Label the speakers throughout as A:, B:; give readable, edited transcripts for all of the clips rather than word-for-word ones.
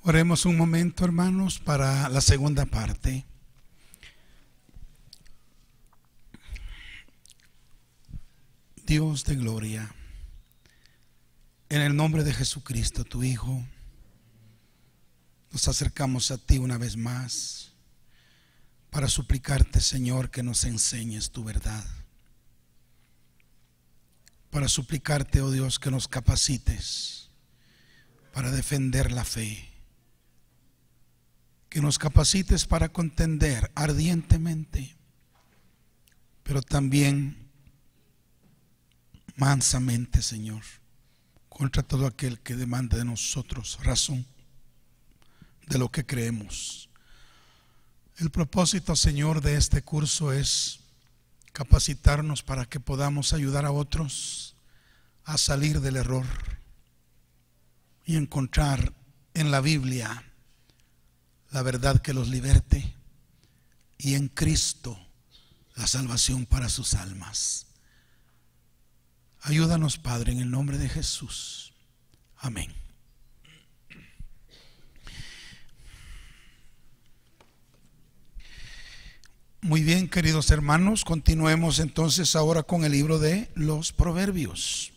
A: Oremos un momento, hermanos, para la segunda parte. Dios de gloria, en el nombre de Jesucristo, tu Hijo, nos acercamos a ti una vez más para suplicarte, Señor, que nos enseñes tu verdad. Para suplicarte, oh Dios, que nos capacites para defender la fe. Que nos capacites para contender ardientemente, pero también mansamente, Señor, contra todo aquel que demande de nosotros razón de lo que creemos. El propósito, Señor, de este curso es capacitarnos para que podamos ayudar a otros a salir del error y encontrar en la Biblia la verdad que los liberte y en Cristo la salvación para sus almas. Ayúdanos, Padre, en el nombre de Jesús. Amén. Muy bien, queridos hermanos, continuemos entonces ahora con el libro de los Proverbios.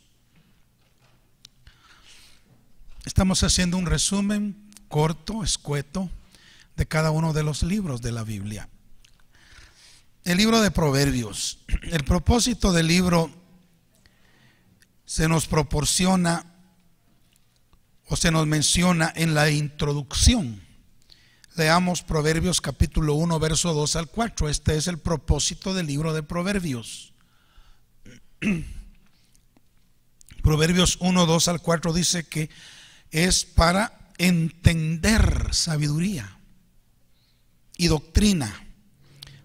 A: Estamos haciendo un resumen corto, escueto, de cada uno de los libros de la Biblia. El libro de Proverbios. El propósito del libro se nos proporciona o se nos menciona en la introducción. Leamos Proverbios capítulo 1, verso 2 al 4. Este es el propósito del libro de Proverbios. Proverbios 1, 2 al 4 dice que es para entender sabiduría y doctrina,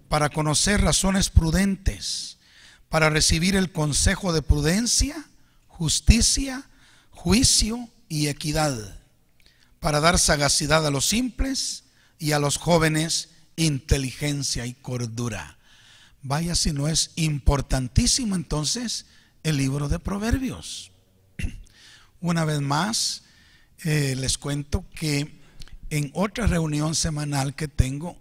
A: para conocer razones prudentes, para recibir el consejo de prudencia, justicia, juicio y equidad, para dar sagacidad a los simples y a los jóvenes inteligencia y cordura. Vaya si no es importantísimo entonces el libro de Proverbios. Una vez más les cuento que en otra reunión semanal que tengo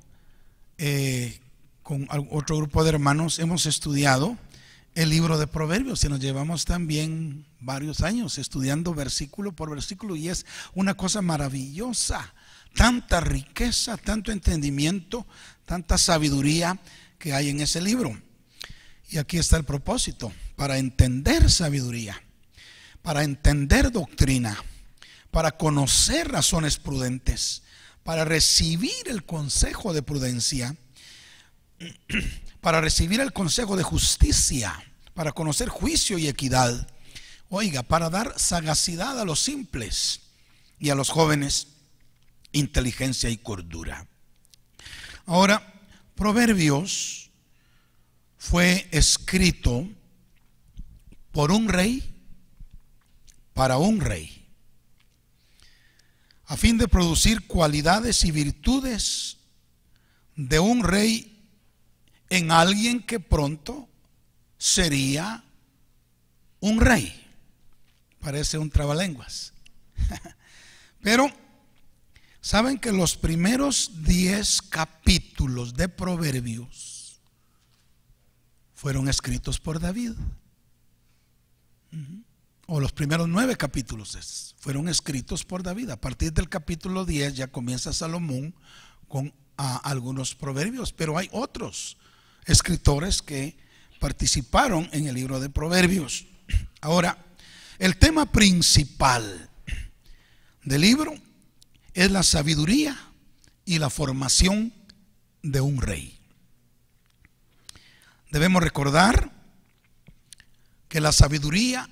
A: con otro grupo de hermanos, hemos estudiado el libro de Proverbios y nos llevamos también varios años estudiando versículo por versículo, y es una cosa maravillosa, tanta riqueza, tanto entendimiento, tanta sabiduría que hay en ese libro. Y aquí está el propósito: para entender sabiduría, para entender doctrina, para conocer razones prudentes, para recibir el consejo de prudencia, para recibir el consejo de justicia, para conocer juicio y equidad. Oiga, para dar sagacidad a los simples y a los jóvenes inteligencia y cordura. Ahora, Proverbios fue escrito por un rey para un rey, a fin de producir cualidades y virtudes de un rey en alguien que pronto sería un rey. Parece un trabalenguas. Pero saben que los primeros 10 capítulos de Proverbios fueron escritos por David. O los primeros 9 capítulos fueron escritos por David. A partir del capítulo 10 ya comienza Salomón con algunos proverbios, pero hay otros escritores que participaron en el libro de Proverbios. Ahora, el tema principal del libro es la sabiduría y la formación de un rey. Debemos recordar que la sabiduría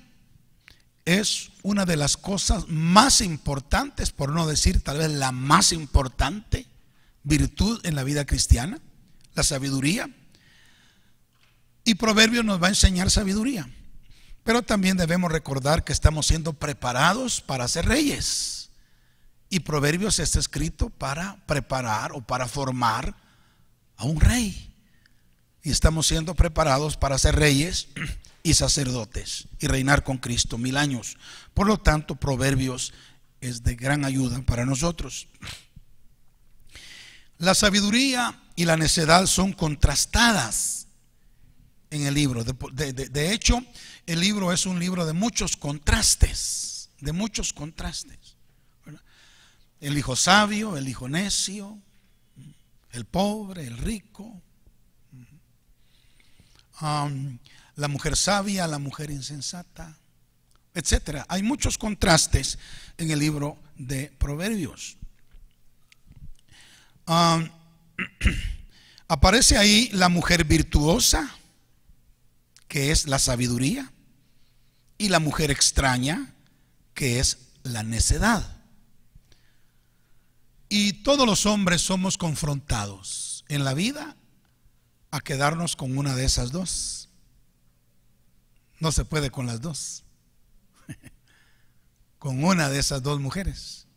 A: es una de las cosas más importantes, por no decir tal vez la más importante virtud en la vida cristiana, la sabiduría. Y Proverbios nos va a enseñar sabiduría. Pero también debemos recordar que estamos siendo preparados para ser reyes. Y Proverbios está escrito para preparar o para formar a un rey. Y estamos siendo preparados para ser reyes y sacerdotes y reinar con Cristo 1000 años. Por lo tanto, Proverbios es de gran ayuda para nosotros. La sabiduría y la necedad son contrastadas en el libro. De hecho, el libro es un libro de muchos contrastes, ¿verdad? El hijo sabio, el hijo necio, el pobre, el rico, la mujer sabia, la mujer insensata, etcétera. Hay muchos contrastes en el libro de Proverbios. Aparece ahí la mujer virtuosa, que es la sabiduría, y la mujer extraña, que es la necedad. Y todos los hombres somos confrontados en la vida a quedarnos con una de esas dos. No se puede con las dos. Con una de esas dos mujeres.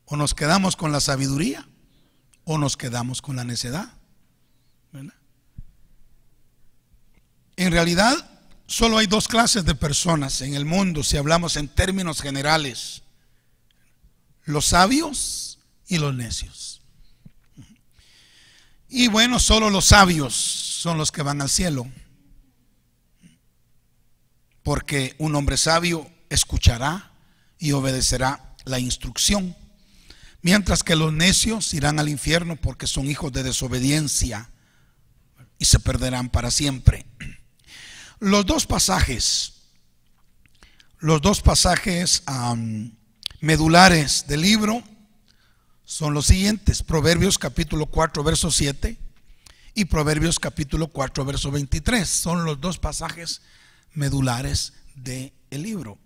A: O nos quedamos con la sabiduría o nos quedamos con la necedad, ¿verdad? En realidad, solo hay dos clases de personas en el mundo, si hablamos en términos generales: los sabios y los necios. Y bueno, solo los sabios son los que van al cielo, porque un hombre sabio escuchará y obedecerá la instrucción, mientras que los necios irán al infierno porque son hijos de desobediencia y se perderán para siempre. Los dos pasajes medulares del libro son los siguientes: Proverbios capítulo 4 verso 7 y Proverbios capítulo 4 verso 23. Son los dos pasajes medulares del libro.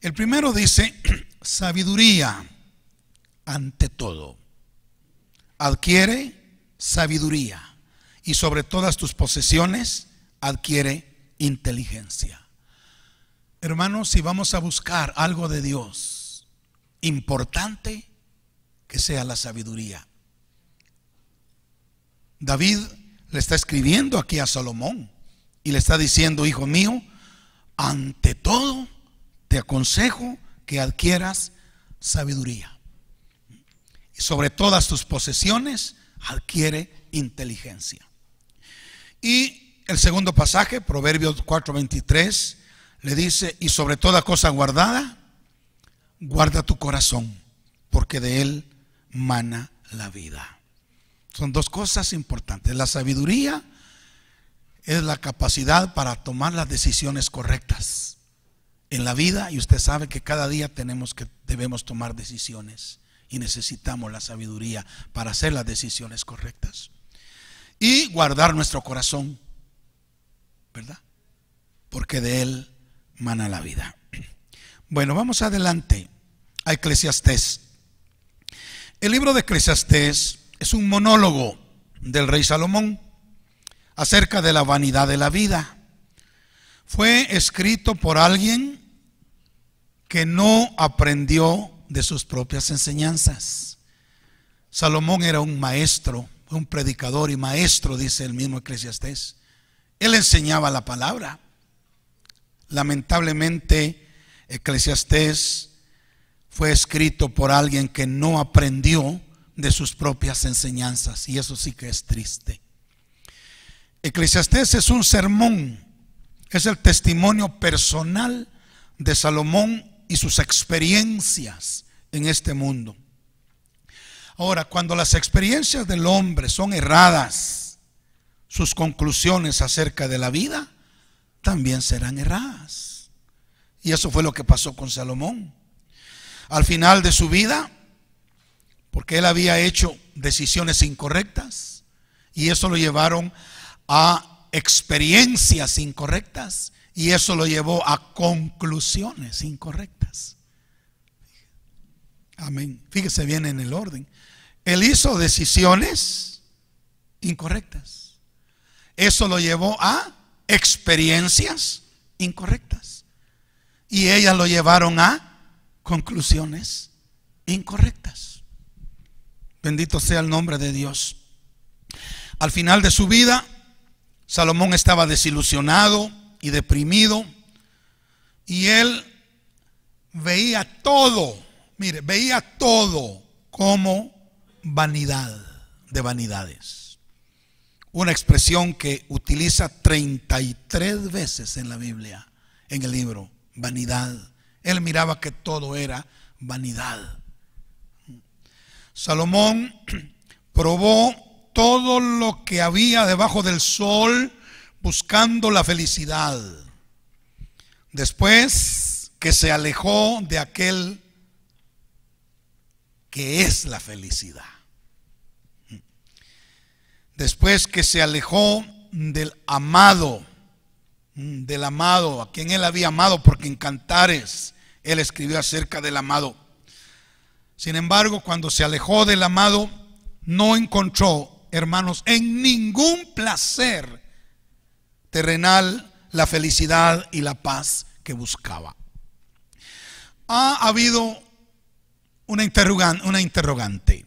A: El primero dice: sabiduría ante todo, adquiere sabiduría, y sobre todas tus posesiones adquiere inteligencia. Hermanos, si vamos a buscar algo de Dios importante, que sea la sabiduría. David le está escribiendo aquí a Salomón y le está diciendo: hijo mío, ante todo te aconsejo que adquieras sabiduría, y sobre todas tus posesiones adquiere inteligencia. Y el segundo pasaje, Proverbios 4:23, le dice: y sobre toda cosa guardada, guarda tu corazón, porque de él mana la vida. Son dos cosas importantes. La sabiduría es la capacidad para tomar las decisiones correctas en la vida, y usted sabe que cada día debemos tomar decisiones, y necesitamos la sabiduría para hacer las decisiones correctas. Y guardar nuestro corazón, ¿verdad? Porque de él mana la vida. Bueno, vamos adelante a Eclesiastés. El libro de Eclesiastés es un monólogo del rey Salomón acerca de la vanidad de la vida. Fue escrito por alguien que no aprendió de sus propias enseñanzas. Salomón era un maestro, un predicador y maestro, dice el mismo Eclesiastés. Él enseñaba la palabra. Lamentablemente, Eclesiastés fue escrito por alguien que no aprendió de sus propias enseñanzas, y eso sí que es triste. Eclesiastés es un sermón, es el testimonio personal de Salomón y sus experiencias en este mundo. Ahora, cuando las experiencias del hombre son erradas, sus conclusiones acerca de la vida también serán erradas. Y eso fue lo que pasó con Salomón. Al final de su vida, porque él había hecho decisiones incorrectas, y eso lo llevaron a experiencias incorrectas, y eso lo llevó a conclusiones incorrectas. Amén. Fíjese bien en el orden. Él hizo decisiones incorrectas. Eso lo llevó a experiencias incorrectas, y ellas lo llevaron a conclusiones incorrectas. Bendito sea el nombre de Dios. Al final de su vida, Salomón estaba desilusionado y deprimido, y él veía todo Mire, veía todo como vanidad de vanidades. Una expresión que utiliza 33 veces en la Biblia, en el libro, vanidad. Él miraba que todo era vanidad. Salomón probó todo lo que había debajo del sol buscando la felicidad. Después que se alejó de aquel que es la felicidad. Después que se alejó del amado, a quien él había amado, porque en Cantares él escribió acerca del amado. Sin embargo, cuando se alejó del amado, no encontró, hermanos, en ningún placer terrenal la felicidad y la paz que buscaba. Ha habido una interrogante.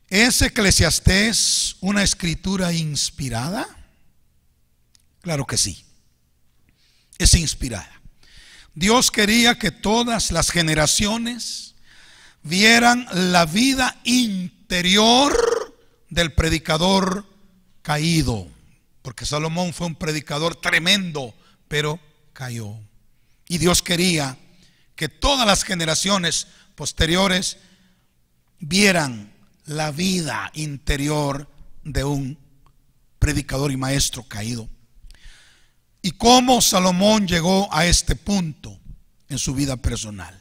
A: ¿Es Eclesiastés una escritura inspirada? Claro que sí, es inspirada. Dios quería que todas las generaciones vieran la vida interior del predicador caído, porque Salomón fue un predicador tremendo, pero cayó. Y Dios quería que todas las generaciones posteriores vieran la vida interior de un predicador y maestro caído. ¿Y cómo Salomón llegó a este punto en su vida personal?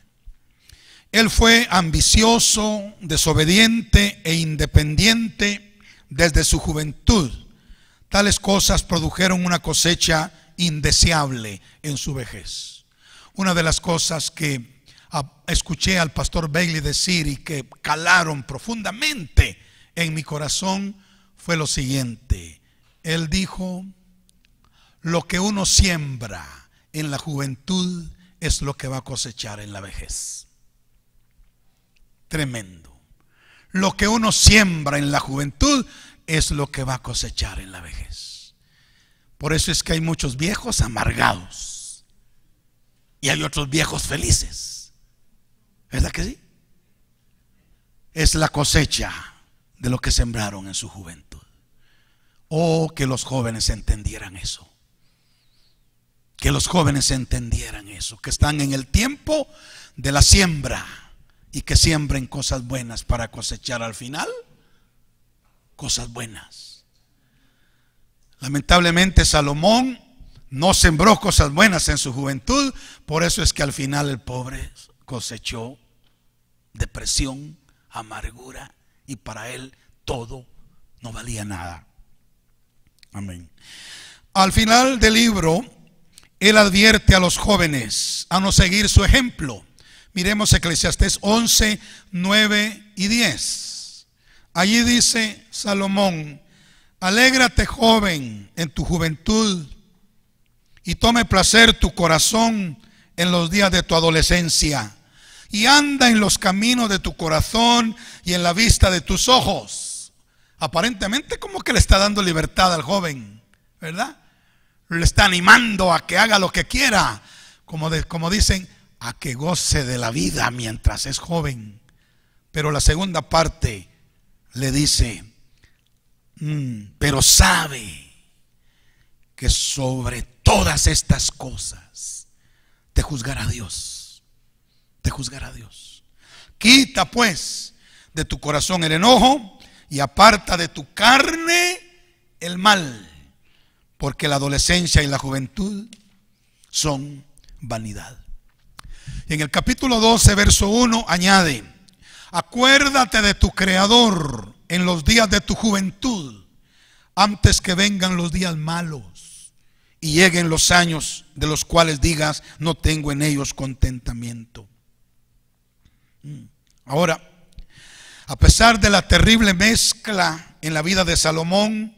A: Él fue ambicioso, desobediente e independiente desde su juventud. Tales cosas produjeron una cosecha indeseable en su vejez. Una de las cosas que escuché al pastor Bailey decir y que calaron profundamente en mi corazón fue lo siguiente. Él dijo: lo que uno siembra en la juventud es lo que va a cosechar en la vejez. Tremendo. Lo que uno siembra en la juventud es lo que va a cosechar en la vejez. Por eso es que hay muchos viejos amargados y hay otros viejos felices. ¿Verdad que sí? Es la cosecha de lo que sembraron en su juventud. Oh, que los jóvenes entendieran eso. Que los jóvenes entendieran eso, que están en el tiempo de la siembra y que siembren cosas buenas para cosechar al final cosas buenas. Lamentablemente Salomón no sembró cosas buenas en su juventud, por eso es que al final el pobre cosechó depresión, amargura, y para él todo no valía nada. Amén. Al final del libro, él advierte a los jóvenes a no seguir su ejemplo. Miremos Eclesiastés 11, 9 y 10. Allí dice Salomón: alégrate, joven, en tu juventud, y tome placer tu corazón en los días de tu adolescencia, y anda en los caminos de tu corazón y en la vista de tus ojos. Aparentemente como que le está dando libertad al joven, ¿verdad? Le está animando a que haga lo que quiera, como dicen, a que goce de la vida mientras es joven. Pero la segunda parte le dice: pero sabe que sobre todas estas cosas te juzgará Dios. Te juzgará Dios. Quita pues de tu corazón el enojo y aparta de tu carne el mal, porque la adolescencia y la juventud son vanidad. Y en el capítulo 12, verso 1 añade: acuérdate de tu Creador en los días de tu juventud, antes que vengan los días malos y lleguen los años de los cuales digas: no tengo en ellos contentamiento. Ahora, a pesar de la terrible mezcla en la vida de Salomón,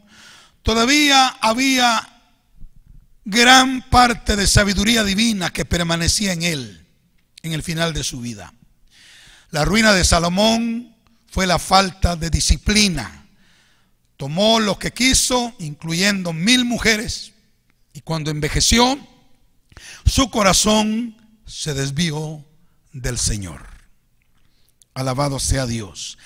A: todavía había gran parte de sabiduría divina que permanecía en él en el final de su vida. La ruina de Salomón fue la falta de disciplina. Tomó lo que quiso, incluyendo 1000 mujeres, y cuando envejeció, su corazón se desvió del Señor. Alabado sea Dios.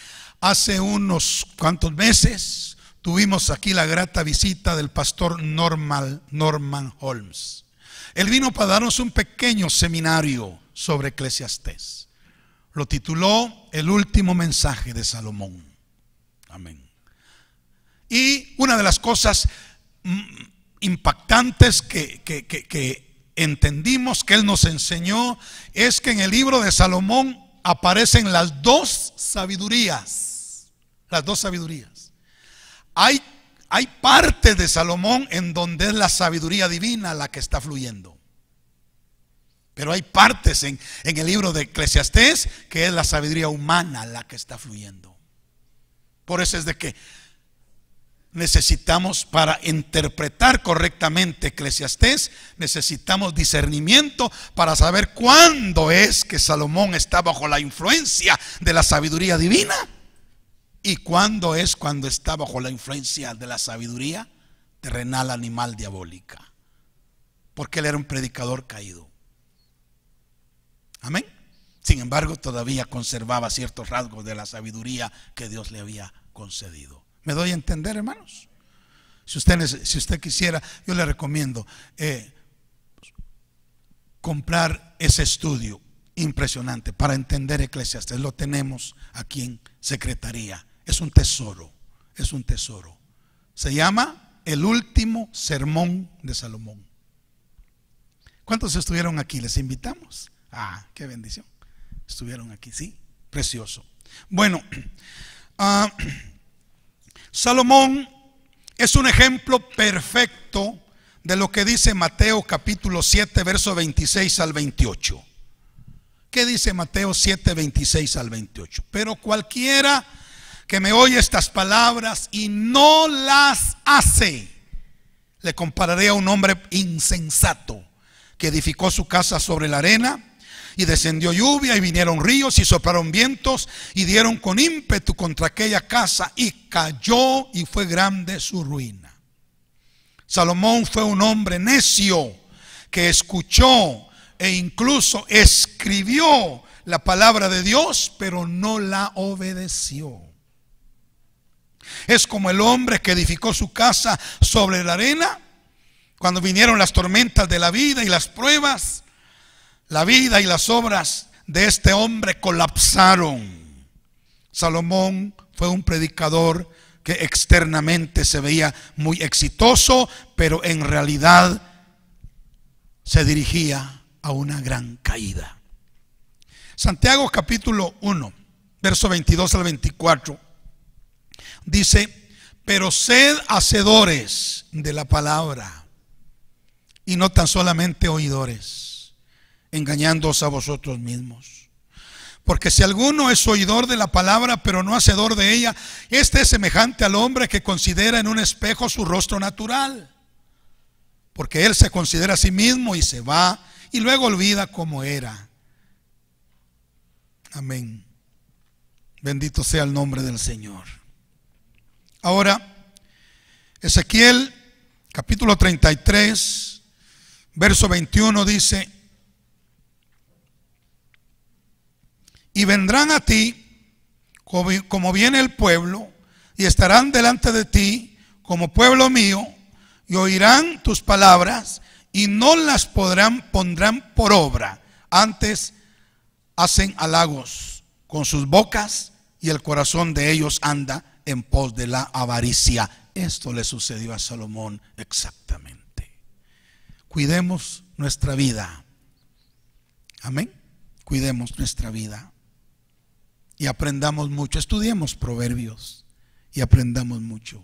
A: Hace unos cuantos meses tuvimos aquí la grata visita del pastor Norman Holmes. Él vino para darnos un pequeño seminario sobre Eclesiastés. Lo tituló El último mensaje de Salomón. Amén. Y una de las cosas impactantes que entendimos, que él nos enseñó, es que en el libro de Salomón aparecen las dos sabidurías. Las dos sabidurías. Hay partes de Salomón en donde es la sabiduría divina la que está fluyendo. Pero hay partes en el libro de Eclesiastés que es la sabiduría humana la que está fluyendo. Por eso es de que necesitamos, para interpretar correctamente Eclesiastés, necesitamos discernimiento para saber cuándo es que Salomón está bajo la influencia de la sabiduría divina y cuándo está bajo la influencia de la sabiduría terrenal, animal, diabólica. Porque él era un predicador caído. Amén. Sin embargo, todavía conservaba ciertos rasgos de la sabiduría que Dios le había concedido. ¿Me doy a entender, hermanos? Si usted quisiera, yo le recomiendo comprar ese estudio impresionante para entender Eclesiastés. Lo tenemos aquí en secretaría. Es un tesoro, es un tesoro. Se llama El último sermón de Salomón. ¿Cuántos estuvieron aquí? Les invitamos. Ah, qué bendición. Estuvieron aquí, sí, precioso. Bueno, Salomón es un ejemplo perfecto de lo que dice Mateo capítulo 7, verso 26 al 28. ¿Qué dice Mateo 7, 26 al 28? Pero cualquiera que me oye estas palabras y no las hace, le compararé a un hombre insensato que edificó su casa sobre la arena. Y descendió lluvia y vinieron ríos y soplaron vientos y dieron con ímpetu contra aquella casa y cayó y fue grande su ruina. Salomón fue un hombre necio que escuchó e incluso escribió la palabra de Dios, pero no la obedeció. Es como el hombre que edificó su casa sobre la arena. Cuando vinieron las tormentas de la vida y las pruebas, la vida y las obras de este hombre colapsaron. Salomón fue un predicador que externamente se veía muy exitoso, pero en realidad se dirigía a una gran caída. Santiago capítulo 1, verso 22 al 24 dice: pero sed hacedores de la palabra y no tan solamente oidores, engañándoos a vosotros mismos. Porque si alguno es oidor de la palabra, pero no hacedor de ella, este es semejante al hombre que considera en un espejo su rostro natural. Porque él se considera a sí mismo y se va, y luego olvida cómo era. Amén. Bendito sea el nombre del Señor. Ahora, Ezequiel capítulo 33, verso 21 dice: y vendrán a ti como viene el pueblo, y estarán delante de ti como pueblo mío, y oirán tus palabras, y no las pondrán por obra. Antes hacen halagos con sus bocas, y el corazón de ellos anda en pos de la avaricia. Esto le sucedió a Salomón exactamente. Cuidemos nuestra vida. Amén. Cuidemos nuestra vida y aprendamos mucho. Estudiemos Proverbios y aprendamos mucho.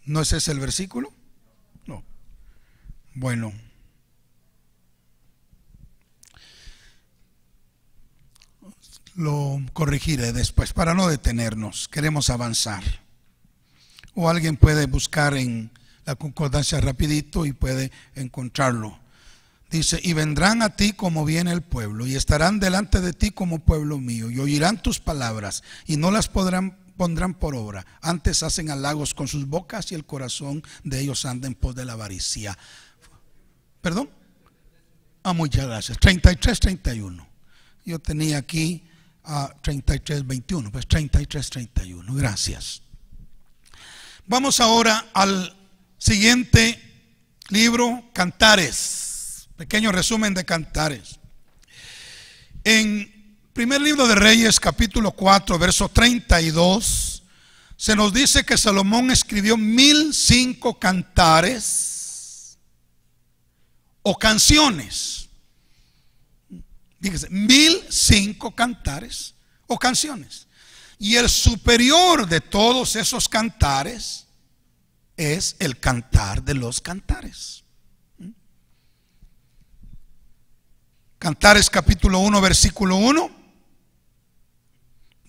A: ¿No es ese el versículo? No. Bueno, lo corregiré después para no detenernos. Queremos avanzar. O alguien puede buscar en la concordancia rapidito y puede encontrarlo. Dice: y vendrán a ti como viene el pueblo, y estarán delante de ti como pueblo mío, y oirán tus palabras, y no las pondrán por obra. Antes hacen halagos con sus bocas, y el corazón de ellos anda en pos de la avaricia. ¿Perdón? Muchas gracias. 33:31. Yo tenía aquí 33:21. Pues 33:31. Gracias. Vamos ahora al siguiente libro, Cantares. Pequeño resumen de Cantares. En primer libro de Reyes, capítulo 4, verso 32, se nos dice que Salomón escribió 1005 cantares o canciones. Fíjese, 1005 cantares o canciones. Y el superior de todos esos cantares es el Cantar de los Cantares. Cantares capítulo 1, versículo 1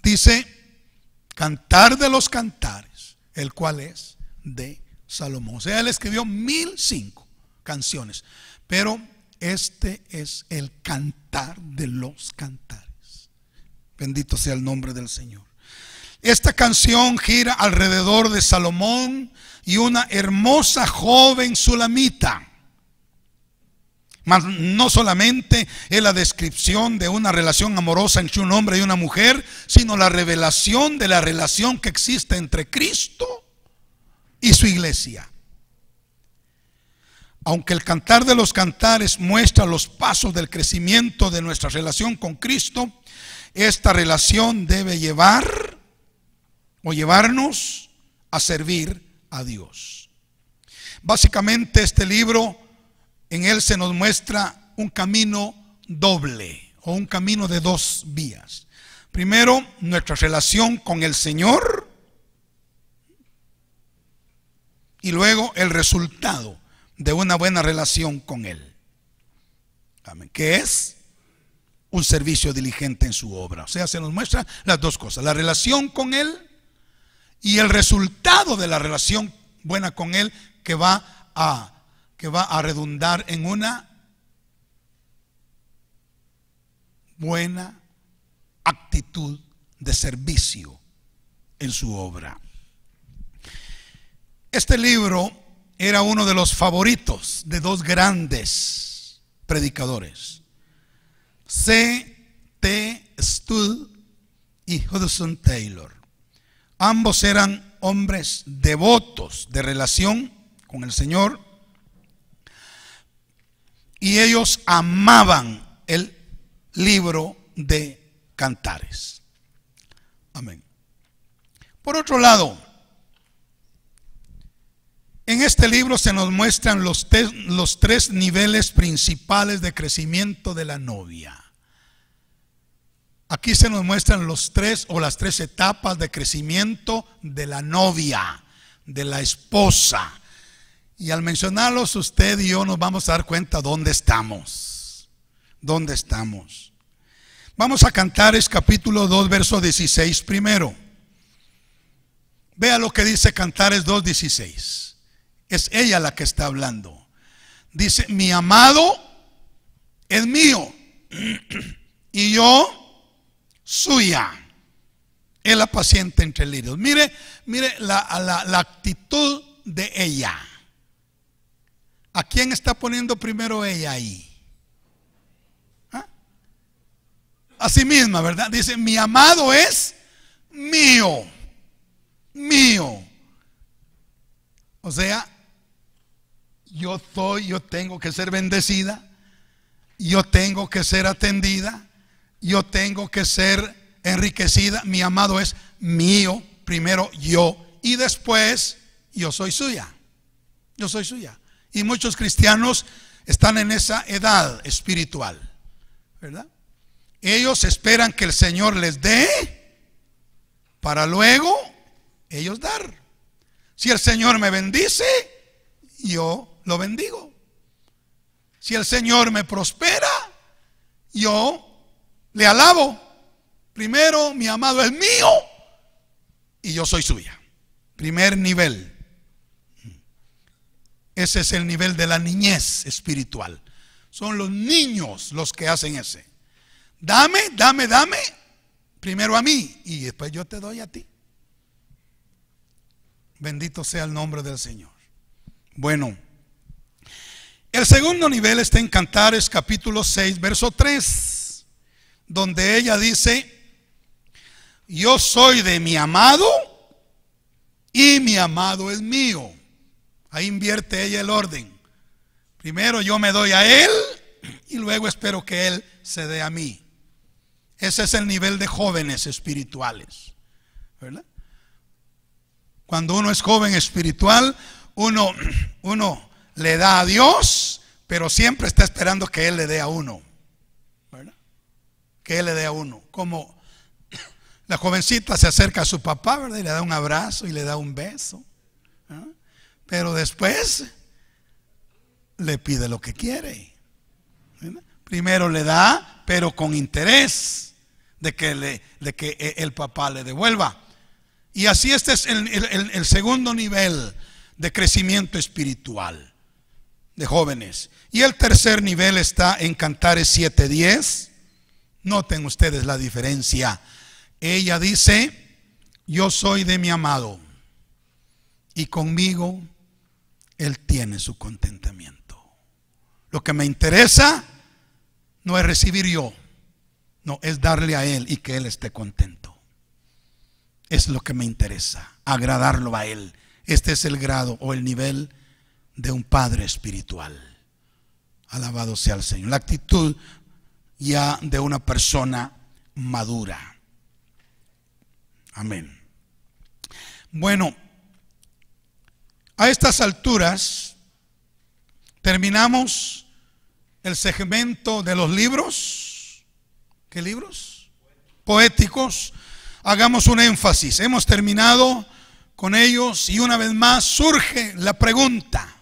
A: dice: Cantar de los Cantares, el cual es de Salomón. O sea, él escribió 1005 canciones, pero este es el Cantar de los Cantares. Bendito sea el nombre del Señor. Esta canción gira alrededor de Salomón y una hermosa joven sulamita. Mas no solamente es la descripción de una relación amorosa entre un hombre y una mujer, sino la revelación de la relación que existe entre Cristo y su iglesia. Aunque el Cantar de los Cantares muestra los pasos del crecimiento de nuestra relación con Cristo, esta relación debe llevar o llevarnos a servir a Dios. Básicamente este libro, en él se nos muestra un camino doble o un camino de dos vías. Primero, nuestra relación con el Señor, y luego el resultado de una buena relación con Él. Amén. Que es un servicio diligente en su obra. O sea, se nos muestra las dos cosas: la relación con Él y el resultado de la relación buena con Él, que va a redundar en una buena actitud de servicio en su obra. Este libro era uno de los favoritos de dos grandes predicadores, C.T. Studd y Hudson Taylor. Ambos eran hombres devotos de relación con el Señor, y ellos amaban el libro de Cantares. Amén. Por otro lado, en este libro se nos muestran los tres niveles principales de crecimiento de la novia. Aquí se nos muestran las tres etapas de crecimiento de la novia, de la esposa. Y al mencionarlos, usted y yo nos vamos a dar cuenta dónde estamos. ¿Dónde estamos? Vamos a Cantares capítulo 2, verso 16 primero. Vea lo que dice Cantares 2:16. Es ella la que está hablando. Dice: mi amado es mío y yo suya. Él apacienta entre lirios. Mire la actitud de ella. ¿A quién está poniendo primero ella ahí? ¿Ah? A sí misma, ¿verdad? Dice: mi amado es mío. Mío. O sea, yo tengo que ser bendecida, yo tengo que ser atendida, yo tengo que ser enriquecida. Mi amado es mío, primero yo, y después yo soy suya. Yo soy suya. Y muchos cristianos están en esa edad espiritual, ¿verdad? Ellos esperan que el Señor les dé para luego ellos dar. Si el Señor me bendice, yo lo bendigo. Si el Señor me prospera, yo le alabo. Primero, mi amado es mío y yo soy suya. Primer nivel. Ese es el nivel de la niñez espiritual. Son los niños los que hacen ese. Dame, dame, dame. Primero a mí y después yo te doy a ti. Bendito sea el nombre del Señor. Bueno, El segundo nivel está en Cantares capítulo 6, verso 3, donde ella dice: yo soy de mi amado y mi amado es mío. Ahí invierte ella el orden. Primero yo me doy a él y luego espero que él se dé a mí. Ese es el nivel de jóvenes espirituales, ¿verdad? Cuando uno es joven espiritual, uno le da a Dios, pero siempre está esperando que él le dé a uno, ¿verdad? Que él le dé a uno. Como la jovencita se acerca a su papá, ¿verdad? Y le da un abrazo y le da un beso, ¿verdad? Pero después le pide lo que quiere, ¿verdad? Primero le da, pero con interés de que el papá le devuelva. Y así este es el segundo nivel de crecimiento espiritual de jóvenes. Y el tercer nivel está en Cantares 7:10. Noten ustedes la diferencia. Ella dice: yo soy de mi amado y conmigo él tiene su contentamiento. Lo que me interesa no es recibir yo, no, es darle a él y que él esté contento. Es lo que me interesa, agradarlo a él. Este es el grado o el nivel de un padre espiritual. Alabado sea el Señor. La actitud ya de una persona madura. Amén. Bueno, a estas alturas terminamos el segmento de los libros. ¿Qué libros? Poéticos. Hagamos un énfasis. Hemos terminado con ellos y una vez más surge la pregunta: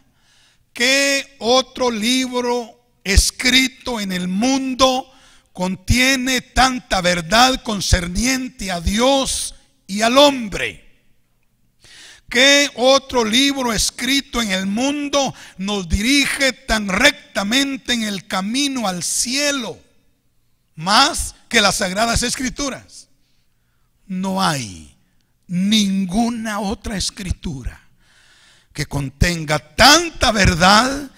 A: ¿qué otro libro escrito en el mundo contiene tanta verdad concerniente a Dios y al hombre? ¿Qué otro libro escrito en el mundo nos dirige tan rectamente en el camino al cielo más que las Sagradas Escrituras? No hay ninguna otra escritura que contenga tanta verdad,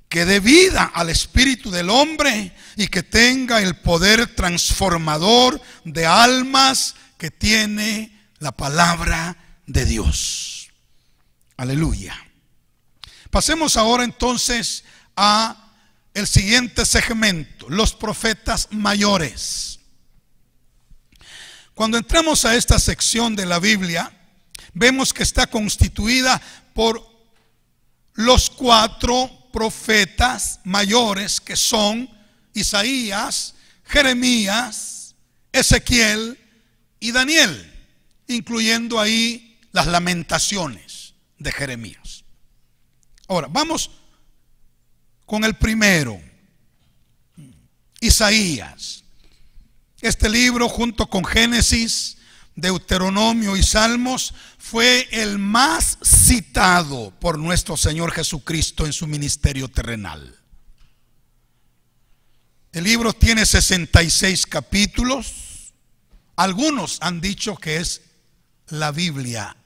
A: que dé vida al espíritu del hombre y que tenga el poder transformador de almas que tiene la palabra de Dios. Aleluya. Pasemos ahora entonces a el siguiente segmento: los profetas mayores. Cuando entramos a esta sección de la Biblia, vemos que está constituida por los 4 profetas mayores, que son Isaías, Jeremías, Ezequiel y Daniel, incluyendo ahí las lamentaciones de Jeremías. Ahora, vamos con el primero, Isaías. Este libro, junto con Génesis, Deuteronomio y Salmos, fue el más citado por nuestro Señor Jesucristo en su ministerio terrenal. El libro tiene 66 capítulos. Algunos han dicho que es la Biblia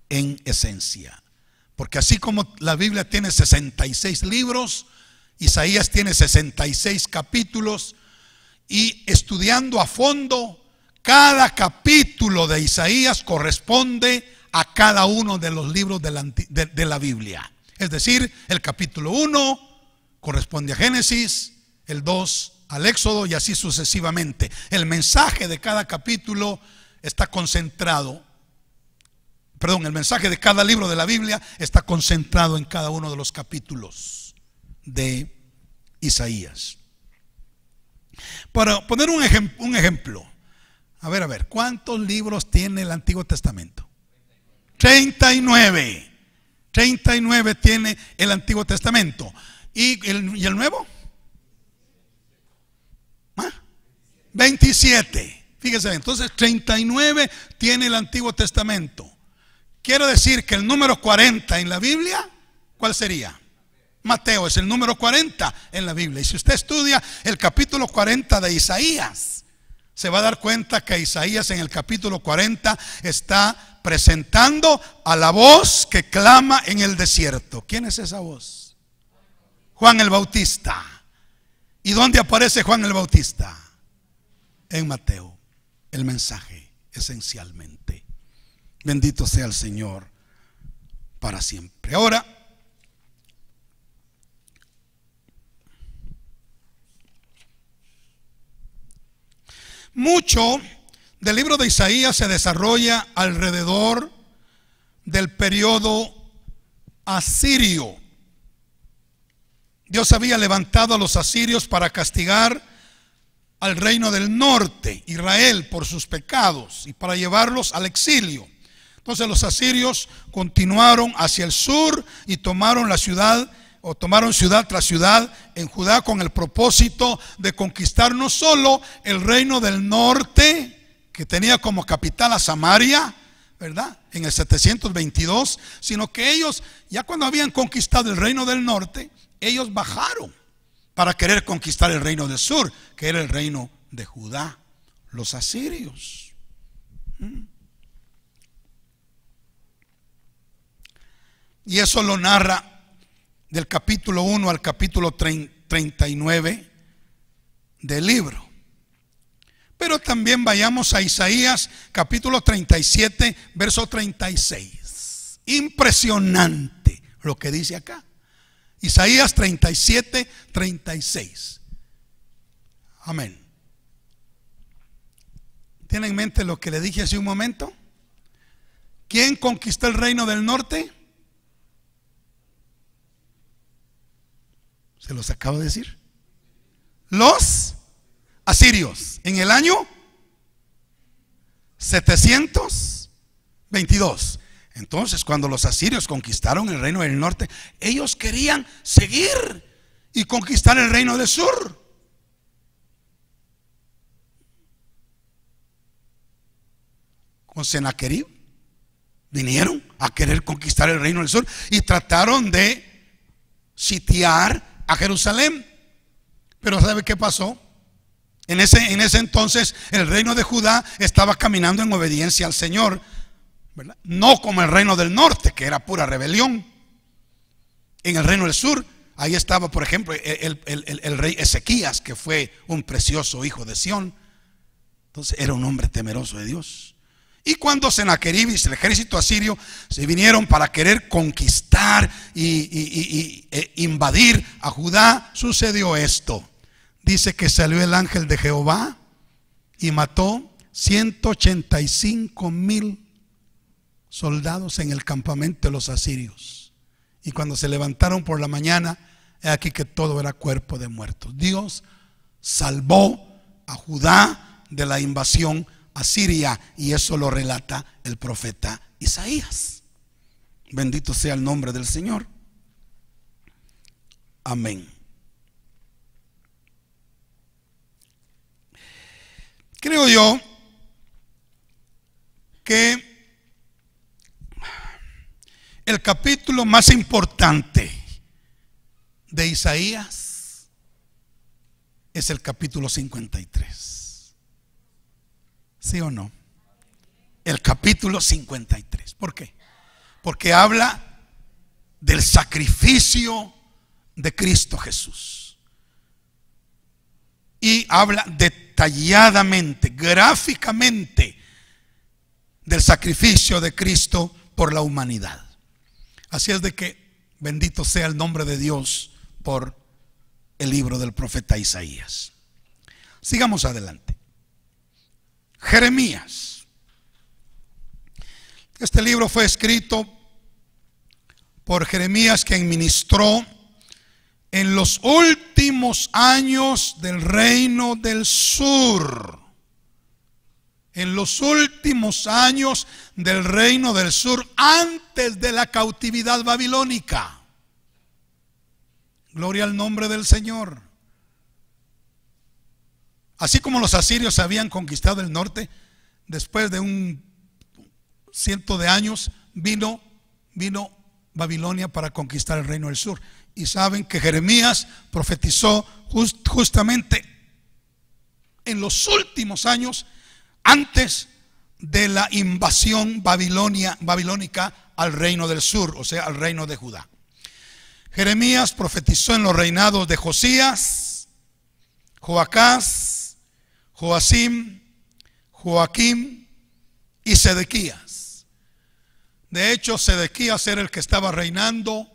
A: en esencia, porque así como la Biblia tiene 66 libros, Isaías tiene 66 capítulos. Y estudiando a fondo, cada capítulo de Isaías corresponde a cada uno de los libros de la Biblia. Es decir, el capítulo 1 corresponde a Génesis, el 2 al Éxodo y así sucesivamente. El mensaje de cada capítulo está concentrado, el mensaje de cada libro de la Biblia está concentrado en cada uno de los capítulos de Isaías. Para poner un ejemplo, a ver, ¿cuántos libros tiene el Antiguo Testamento? 39. 39 tiene el Antiguo Testamento. ¿Y el Nuevo? 27. Fíjese, entonces 39 tiene el Antiguo Testamento. Quiero decir que el número 40 en la Biblia, ¿cuál sería? Mateo es el número 40 en la Biblia. Y si usted estudia el capítulo 40 de Isaías, se va a dar cuenta que Isaías en el capítulo 40 está presentando a la voz que clama en el desierto. ¿Quién es esa voz? Juan el Bautista. ¿Y dónde aparece Juan el Bautista? En Mateo, el mensaje esencialmente. Bendito sea el Señor para siempre. Ahora, mucho del libro de Isaías se desarrolla alrededor del periodo asirio. Dios había levantado a los asirios para castigar al reino del norte, Israel, por sus pecados y para llevarlos al exilio. Entonces los asirios continuaron hacia el sur y tomaron la ciudad, o tomaron ciudad tras ciudad en Judá, con el propósito de conquistar no solo el reino del norte, que tenía como capital a Samaria, ¿verdad?, en el 722, sino que ellos, ya cuando habían conquistado el reino del norte, ellos bajaron para querer conquistar el reino del sur, que era el reino de Judá, los asirios. Y eso lo narra del capítulo 1 al capítulo 39 del libro. Pero también vayamos a Isaías capítulo 37, verso 36. Impresionante lo que dice acá. Isaías 37, 36. Amén. ¿Tiene en mente lo que le dije hace un momento? ¿Quién conquistó el reino del norte? Se los acabo de decir. Los asirios, en el año 722. Entonces, cuando los asirios conquistaron el reino del norte, ellos querían seguir y conquistar el reino del sur. Con Senaquerib vinieron a querer conquistar el reino del sur y trataron de sitiar a Jerusalén. Pero ¿sabe qué pasó? En ese entonces el reino de Judá estaba caminando en obediencia al Señor, ¿verdad? No como el reino del norte, que era pura rebelión. En el reino del sur, ahí estaba, por ejemplo, el rey Ezequías, que fue un precioso hijo de Sión. Entonces era un hombre temeroso de Dios. Y cuando Senaquerib y el ejército asirio se vinieron para querer conquistar e invadir a Judá, sucedió esto. Dice que salió el ángel de Jehová y mató 185,000 soldados en el campamento de los asirios. Y cuando se levantaron por la mañana, he aquí que todo era cuerpo de muertos. Dios salvó a Judá de la invasión asiria, y eso lo relata el profeta Isaías. Bendito sea el nombre del Señor. Amén. Creo yo que el capítulo más importante de Isaías es el capítulo 53. ¿Sí o no? El capítulo 53. ¿Por qué? Porque habla del sacrificio de Cristo Jesús. Y habla detalladamente, gráficamente, del sacrificio de Cristo por la humanidad. Así es de que bendito sea el nombre de Dios por el libro del profeta Isaías. Sigamos adelante. Jeremías. Este libro fue escrito por Jeremías, quien ministró en los últimos años del reino del sur. En los últimos años del reino del sur, antes de la cautividad babilónica. Gloria al nombre del Señor. Así como los asirios habían conquistado el norte, después de un 100 de años vino Babilonia para conquistar el reino del sur. Y saben que Jeremías profetizó justamente en los últimos años, antes de la invasión babilónica al reino del sur, o sea, al reino de Judá. Jeremías profetizó en los reinados de Josías, Joacás, Joacim, Joaquim y Sedequías. De hecho, Sedequías era el que estaba reinando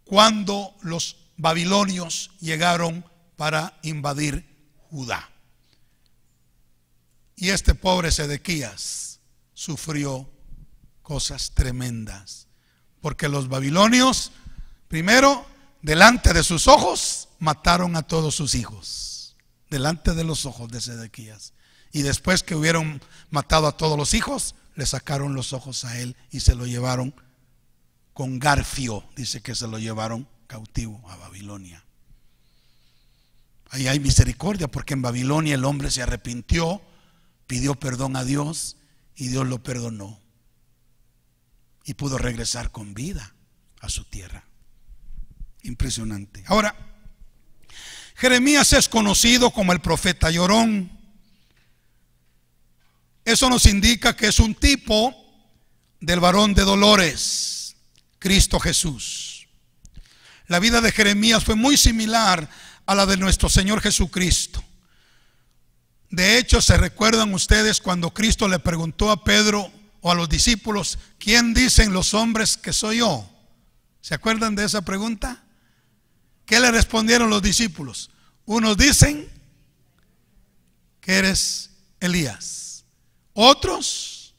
A: cuando los babilonios llegaron para invadir Judá. Y este pobre Sedequías sufrió cosas tremendas, porque los babilonios, primero, delante de sus ojos, mataron a todos sus hijos, delante de los ojos de Sedequías. Y después que hubieron matado a todos los hijos, le sacaron los ojos a él y se lo llevaron con garfio, dice que se lo llevaron cautivo a Babilonia. Ahí hay misericordia, porque en Babilonia el hombre se arrepintió, pidió perdón a Dios y Dios lo perdonó y pudo regresar con vida a su tierra. Impresionante. Ahora, Jeremías es conocido como el profeta llorón. Eso nos indica que es un tipo del varón de dolores, Cristo Jesús. La vida de Jeremías fue muy similar a la de nuestro Señor Jesucristo. De hecho, ¿se recuerdan ustedes cuando Cristo le preguntó a Pedro o a los discípulos, ¿quién dicen los hombres que soy yo? ¿Se acuerdan de esa pregunta? ¿Qué le respondieron los discípulos? Unos dicen que eres Elías, otros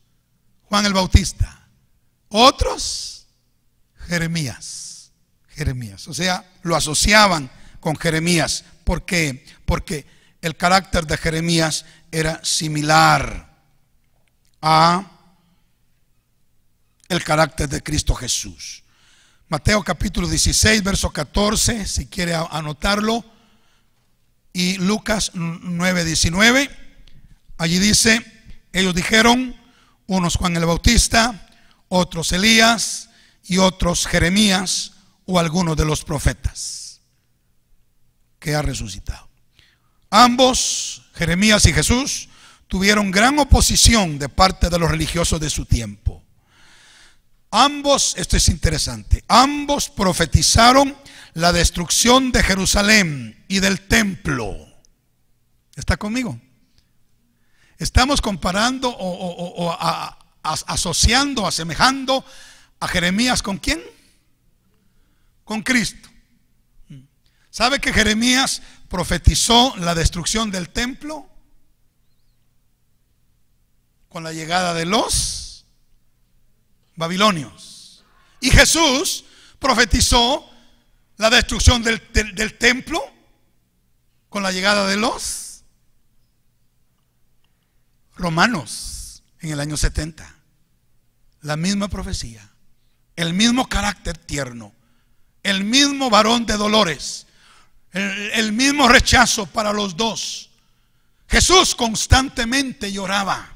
A: Juan el Bautista, otros Jeremías. O sea, lo asociaban con Jeremías. ¿Por qué? Porque el carácter de Jeremías era similar a el carácter de Cristo Jesús. Mateo capítulo 16, verso 14, si quiere anotarlo, y Lucas 9, 19. Allí dice, ellos dijeron, unos Juan el Bautista, otros Elías y otros Jeremías o algunos de los profetas que ha resucitado. Ambos, Jeremías y Jesús, tuvieron gran oposición de parte de los religiosos de su tiempo. Ambos, esto es interesante, ambos profetizaron la destrucción de Jerusalén y del templo. ¿Está conmigo? Estamos comparando o asociando, asemejando a Jeremías ¿con quién? Con Cristo. ¿Sabe que Jeremías profetizó la destrucción del templo con la llegada de los babilonios? Y Jesús profetizó la destrucción del templo con la llegada de los romanos en el año 70. La misma profecía, el mismo carácter tierno, el mismo varón de dolores, el mismo rechazo para los dos. Jesús constantemente lloraba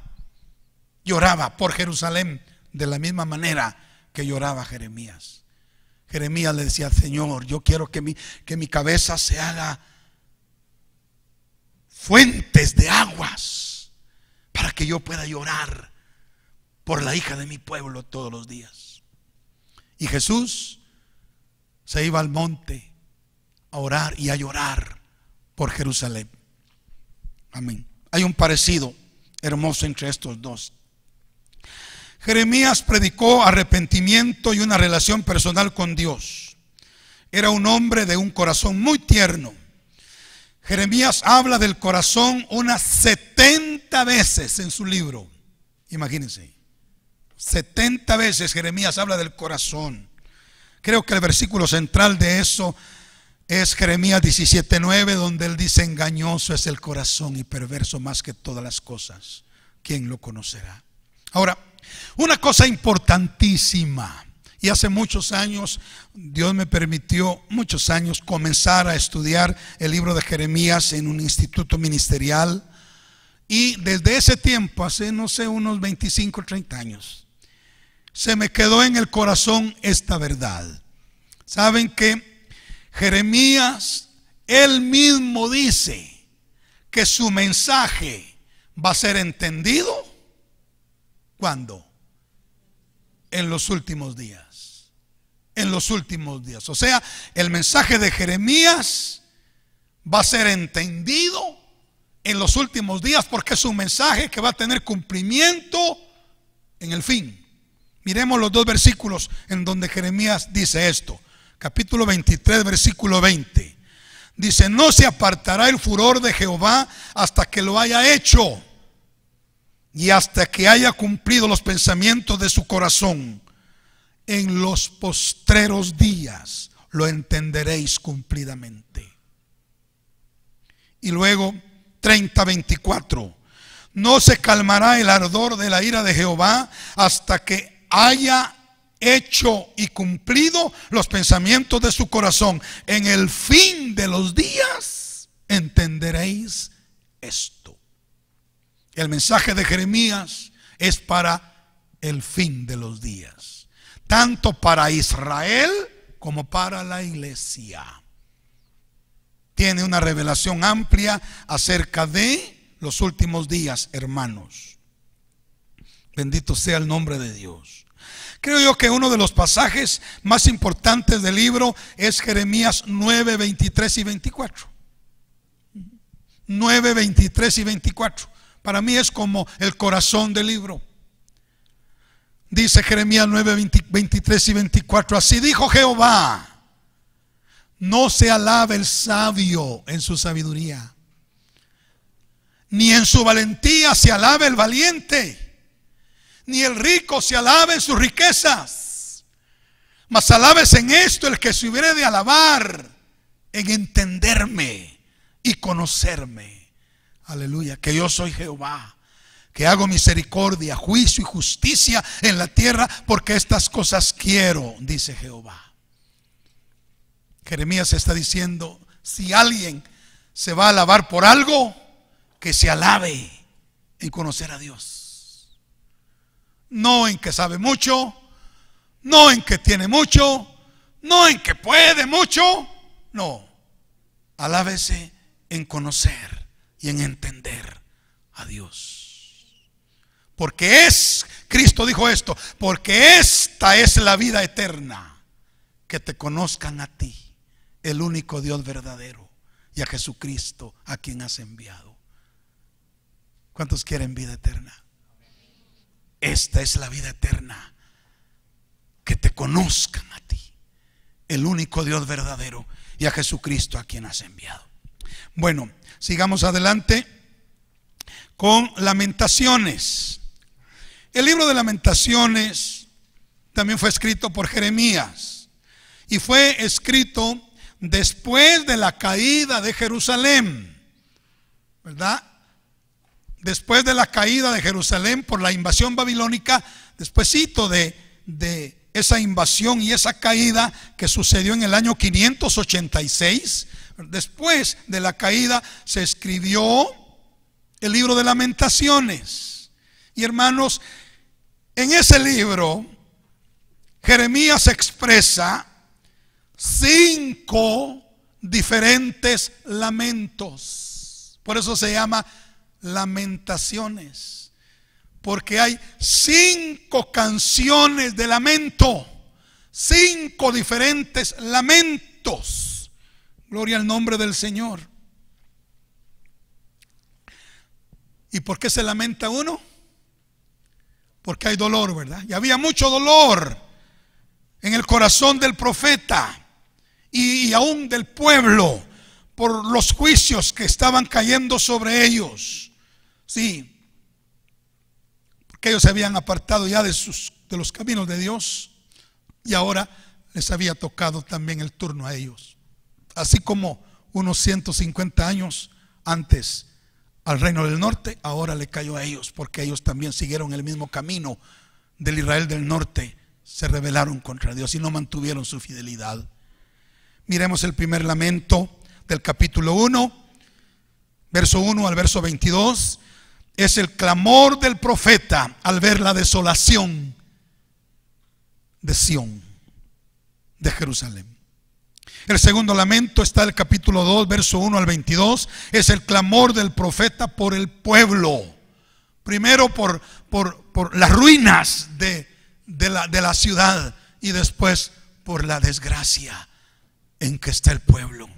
A: por Jerusalén de la misma manera que lloraba Jeremías. Jeremías le decía, Señor, yo quiero que mi cabeza se haga fuentes de aguas para que yo pueda llorar por la hija de mi pueblo todos los días. Y Jesús se iba al monte a orar y a llorar por Jerusalén. Amén. Hay un parecido hermoso entre estos dos. Jeremías predicó arrepentimiento y una relación personal con Dios. Era un hombre de un corazón muy tierno. Jeremías habla del corazón unas 70 veces en su libro. Imagínense, 70 veces Jeremías habla del corazón. Creo que el versículo central de eso es Jeremías 17:9, donde él dice, engañoso es el corazón y perverso más que todas las cosas. ¿Quién lo conocerá? Ahora, una cosa importantísima, y hace muchos años, Dios me permitió, muchos años, comenzar a estudiar el libro de Jeremías en un instituto ministerial. Y desde ese tiempo, hace no sé, unos 25 o 30 años, se me quedó en el corazón esta verdad. ¿Saben que Jeremías, él mismo dice que su mensaje va a ser entendido ¿Cuándo? En los últimos días. En los últimos días. O sea, el mensaje de Jeremías va a ser entendido en los últimos días, porque es un mensaje que va a tener cumplimiento en el fin. Miremos los dos versículos en donde Jeremías dice esto. Capítulo 23, versículo 20. Dice: no se apartará el furor de Jehová hasta que lo haya hecho, y hasta que haya cumplido los pensamientos de su corazón. En los postreros días lo entenderéis cumplidamente. Y luego 30:24. No se calmará el ardor de la ira de Jehová hasta que haya hecho y cumplido los pensamientos de su corazón. En el fin de los días entenderéis esto. El mensaje de Jeremías es para el fin de los días, tanto para Israel como para la iglesia. Tiene una revelación amplia acerca de los últimos días, hermanos. Bendito sea el nombre de Dios. Creo yo que uno de los pasajes más importantes del libro es Jeremías 9, 23 y 24. 9, 23 y 24. Para mí es como el corazón del libro. Dice Jeremías 9, 23 y 24. Así dijo Jehová: no se alabe el sabio en su sabiduría, ni en su valentía se alabe el valiente, ni el rico se alabe en sus riquezas, mas alabes en esto el que se hubiere de alabar, en entenderme y conocerme. Aleluya, que yo soy Jehová, que hago misericordia, juicio y justicia en la tierra, porque estas cosas quiero, dice Jehová. Jeremías está diciendo: si alguien se va a alabar por algo, que se alabe en conocer a Dios. No en que sabe mucho, no en que tiene mucho, no en que puede mucho. No, alábese en conocer y en entender a Dios. Porque Cristo dijo esto: porque esta es la vida eterna, que te conozcan a ti, el único Dios verdadero, y a Jesucristo, a quien has enviado. ¿Cuántos quieren vida eterna? Esta es la vida eterna, que te conozcan a ti, el único Dios verdadero, y a Jesucristo, a quien has enviado. Bueno, sigamos adelante con Lamentaciones. El libro de Lamentaciones también fue escrito por Jeremías, y fue escrito después de la caída de Jerusalén, ¿verdad? Después de la caída de Jerusalén por la invasión babilónica, despuesito de esa invasión y esa caída que sucedió en el año 586, después de la caída se escribió el libro de Lamentaciones. Y hermanos, en ese libro Jeremías expresa 5 diferentes lamentos. Por eso se llama Lamentaciones, porque hay 5 canciones de lamento, 5 diferentes lamentos. Gloria al nombre del Señor. ¿Y por qué se lamenta uno? Porque hay dolor, ¿verdad? Y había mucho dolor en el corazón del profeta y aún del pueblo por los juicios que estaban cayendo sobre ellos. Sí, porque ellos se habían apartado ya de los caminos de Dios, y ahora les había tocado también el turno a ellos. Así como unos 150 años antes al reino del norte, ahora le cayó a ellos, porque ellos también siguieron el mismo camino del Israel del norte. Se rebelaron contra Dios y no mantuvieron su fidelidad. Miremos el primer lamento del capítulo 1, verso 1 al verso 22. Es el clamor del profeta al ver la desolación de Sión, de Jerusalén. El segundo lamento está en el capítulo 2, verso 1 al 22. Es el clamor del profeta por el pueblo, Primero por las ruinas de la ciudad y después por la desgracia en que está el pueblo.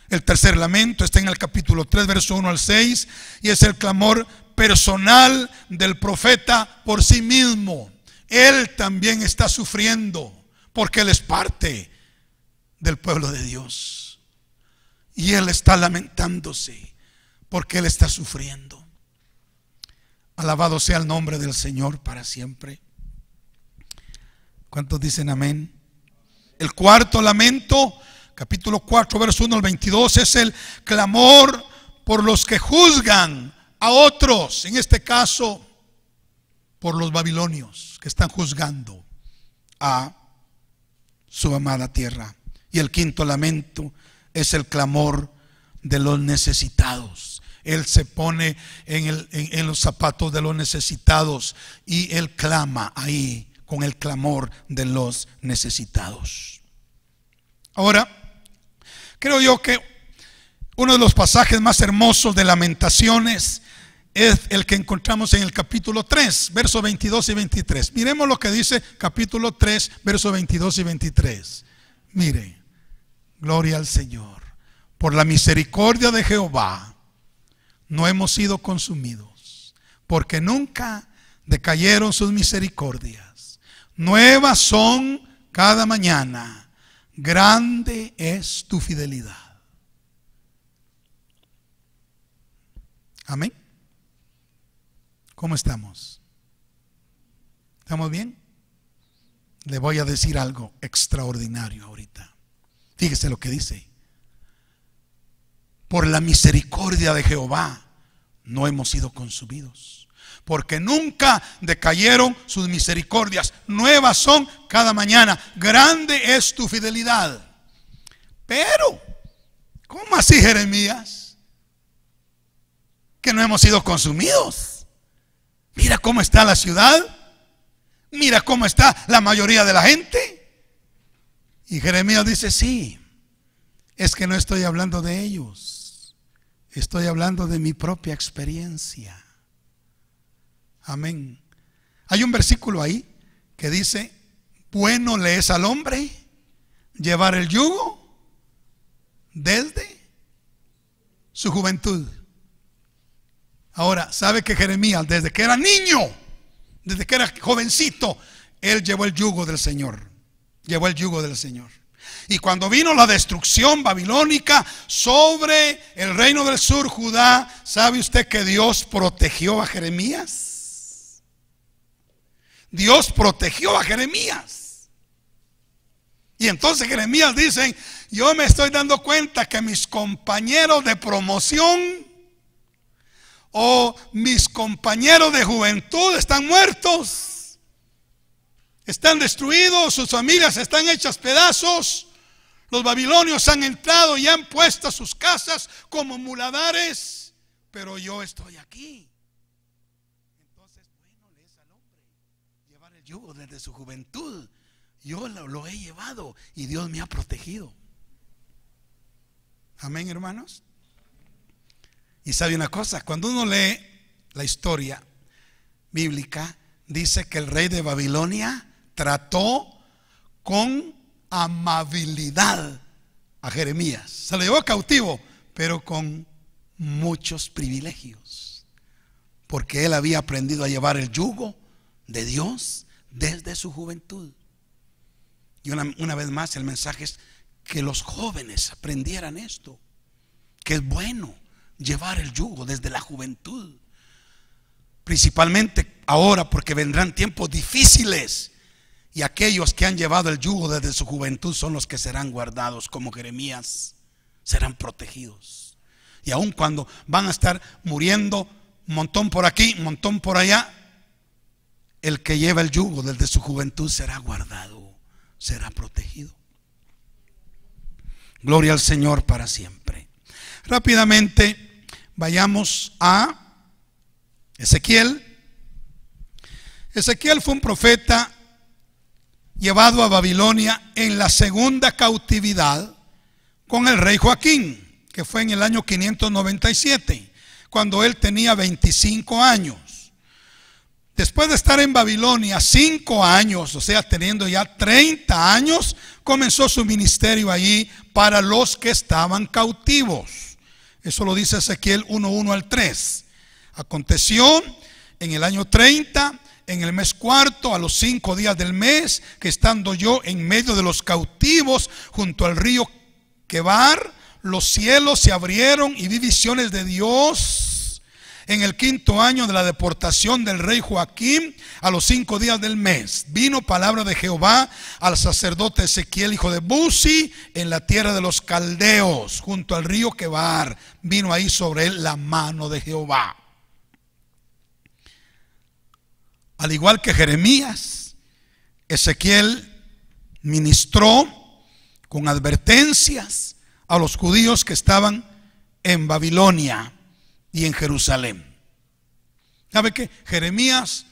A: El tercer lamento está en el capítulo 3, verso 1 al 6, y es el clamor personal del profeta por sí mismo. Él también está sufriendo porque él es parte del pueblo de Dios. Y él está lamentándose porque él está sufriendo. Alabado sea el nombre del Señor para siempre. ¿Cuántos dicen amén? El cuarto lamento, capítulo 4, verso 1 al 22, es el clamor por los que juzgan a otros. En este caso, por los babilonios que están juzgando a su amada tierra. Y el quinto lamento es el clamor de los necesitados. Él se pone en los zapatos de los necesitados y él clama ahí con el clamor de los necesitados. Ahora, creo yo que uno de los pasajes más hermosos de Lamentaciones es el que encontramos en el capítulo 3, versos 22 y 23. Miremos lo que dice capítulo 3, versos 22 y 23. Mire, gloria al Señor. Por la misericordia de Jehová no hemos sido consumidos, porque nunca decayeron sus misericordias. Nuevas son cada mañana. Grande es tu fidelidad. Amén. ¿Cómo estamos? ¿Estamos bien? Le voy a decir algo extraordinario ahorita. Fíjese lo que dice. Por la misericordia de Jehová no hemos sido consumidos, porque nunca decayeron sus misericordias. Nuevas son cada mañana. Grande es tu fidelidad. Pero, ¿cómo así, Jeremías? Que no hemos sido consumidos. Mira cómo está la ciudad. Mira cómo está la mayoría de la gente. Y Jeremías dice, sí, es que no estoy hablando de ellos. Estoy hablando de mi propia experiencia. Amén. Hay un versículo ahí que dice, bueno le es al hombre llevar el yugo desde su juventud. Ahora, ¿sabe que Jeremías, desde que era niño, desde que era jovencito, él llevó el yugo del Señor? Llevó el yugo del Señor. Y cuando vino la destrucción babilónica sobre el reino del sur, Judá, ¿sabe usted que Dios protegió a Jeremías? Dios protegió a Jeremías. Y entonces Jeremías dice, yo me estoy dando cuenta que mis compañeros de promoción o mis compañeros de juventud están muertos, están destruidos, sus familias están hechas pedazos. Los babilonios han entrado y han puesto sus casas como muladares, pero yo estoy aquí. Entonces, bueno le es al hombre llevar el yugo desde su juventud. Yo lo he llevado y Dios me ha protegido. Amén, hermanos. Y sabe una cosa, cuando uno lee la historia bíblica, dice que el rey de Babilonia trató con amabilidad a Jeremías. Se lo llevó cautivo, pero con muchos privilegios, porque él había aprendido a llevar el yugo de Dios desde su juventud. Y una vez más el mensaje es que los jóvenes aprendieran esto, que es bueno llevar el yugo desde la juventud, principalmente ahora, porque vendrán tiempos difíciles. Y aquellos que han llevado el yugo desde su juventud son los que serán guardados, como Jeremías, serán protegidos. Y aun cuando van a estar muriendo un montón por aquí, un montón por allá, el que lleva el yugo desde su juventud será guardado, será protegido. Gloria al Señor para siempre. Rápidamente vayamos a Ezequiel. Ezequiel fue un profeta llevado a Babilonia en la segunda cautividad con el rey Joaquín, que fue en el año 597. cuando él tenía 25 años. Después de estar en Babilonia 5 años, o sea, teniendo ya 30 años, comenzó su ministerio allí para los que estaban cautivos. Eso lo dice Ezequiel 1:1 al 3. Aconteció en el año 30, en el mes cuarto, a los 5 días del mes, que estando yo en medio de los cautivos, junto al río Quebar, los cielos se abrieron y vi visiones de Dios. En el 5.º año de la deportación del rey Joaquín, a los 5 días del mes, vino palabra de Jehová al sacerdote Ezequiel, hijo de Buzi, en la tierra de los caldeos, junto al río Quebar. Vino ahí sobre él la mano de Jehová. Al igual que Jeremías, Ezequiel ministró con advertencias a los judíos que estaban en Babilonia y en Jerusalén. ¿Sabe qué? Jeremías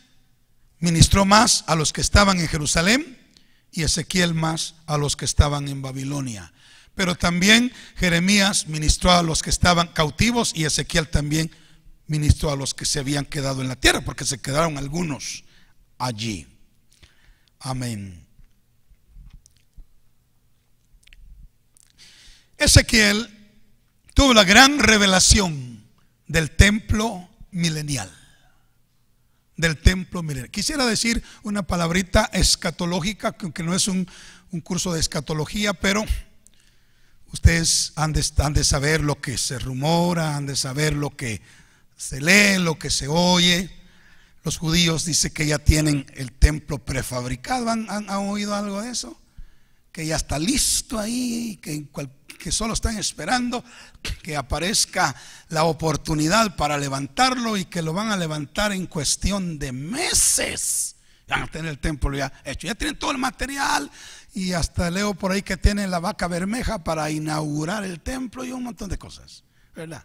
A: ministró más a los que estaban en Jerusalén y Ezequiel más a los que estaban en Babilonia. Pero también Jeremías ministró a los que estaban cautivos y Ezequiel también ministró a los que se habían quedado en la tierra, porque se quedaron algunos allí. Amén. Ezequiel tuvo la gran revelación del templo milenial. Del templo milenial. Quisiera decir una palabrita escatológica, que no es un curso de escatología, pero ustedes han de saber lo que se rumora, han de saber lo que se lee, lo que se oye. Los judíos dicen que ya tienen el templo prefabricado. ¿Han oído algo de eso? Que ya está listo ahí, que solo están esperando que aparezca la oportunidad para levantarlo, y que lo van a levantar en cuestión de meses. Van a tener el templo ya hecho, ya tienen todo el material, y hasta leo por ahí que tienen la vaca bermeja para inaugurar el templo y un montón de cosas, ¿verdad?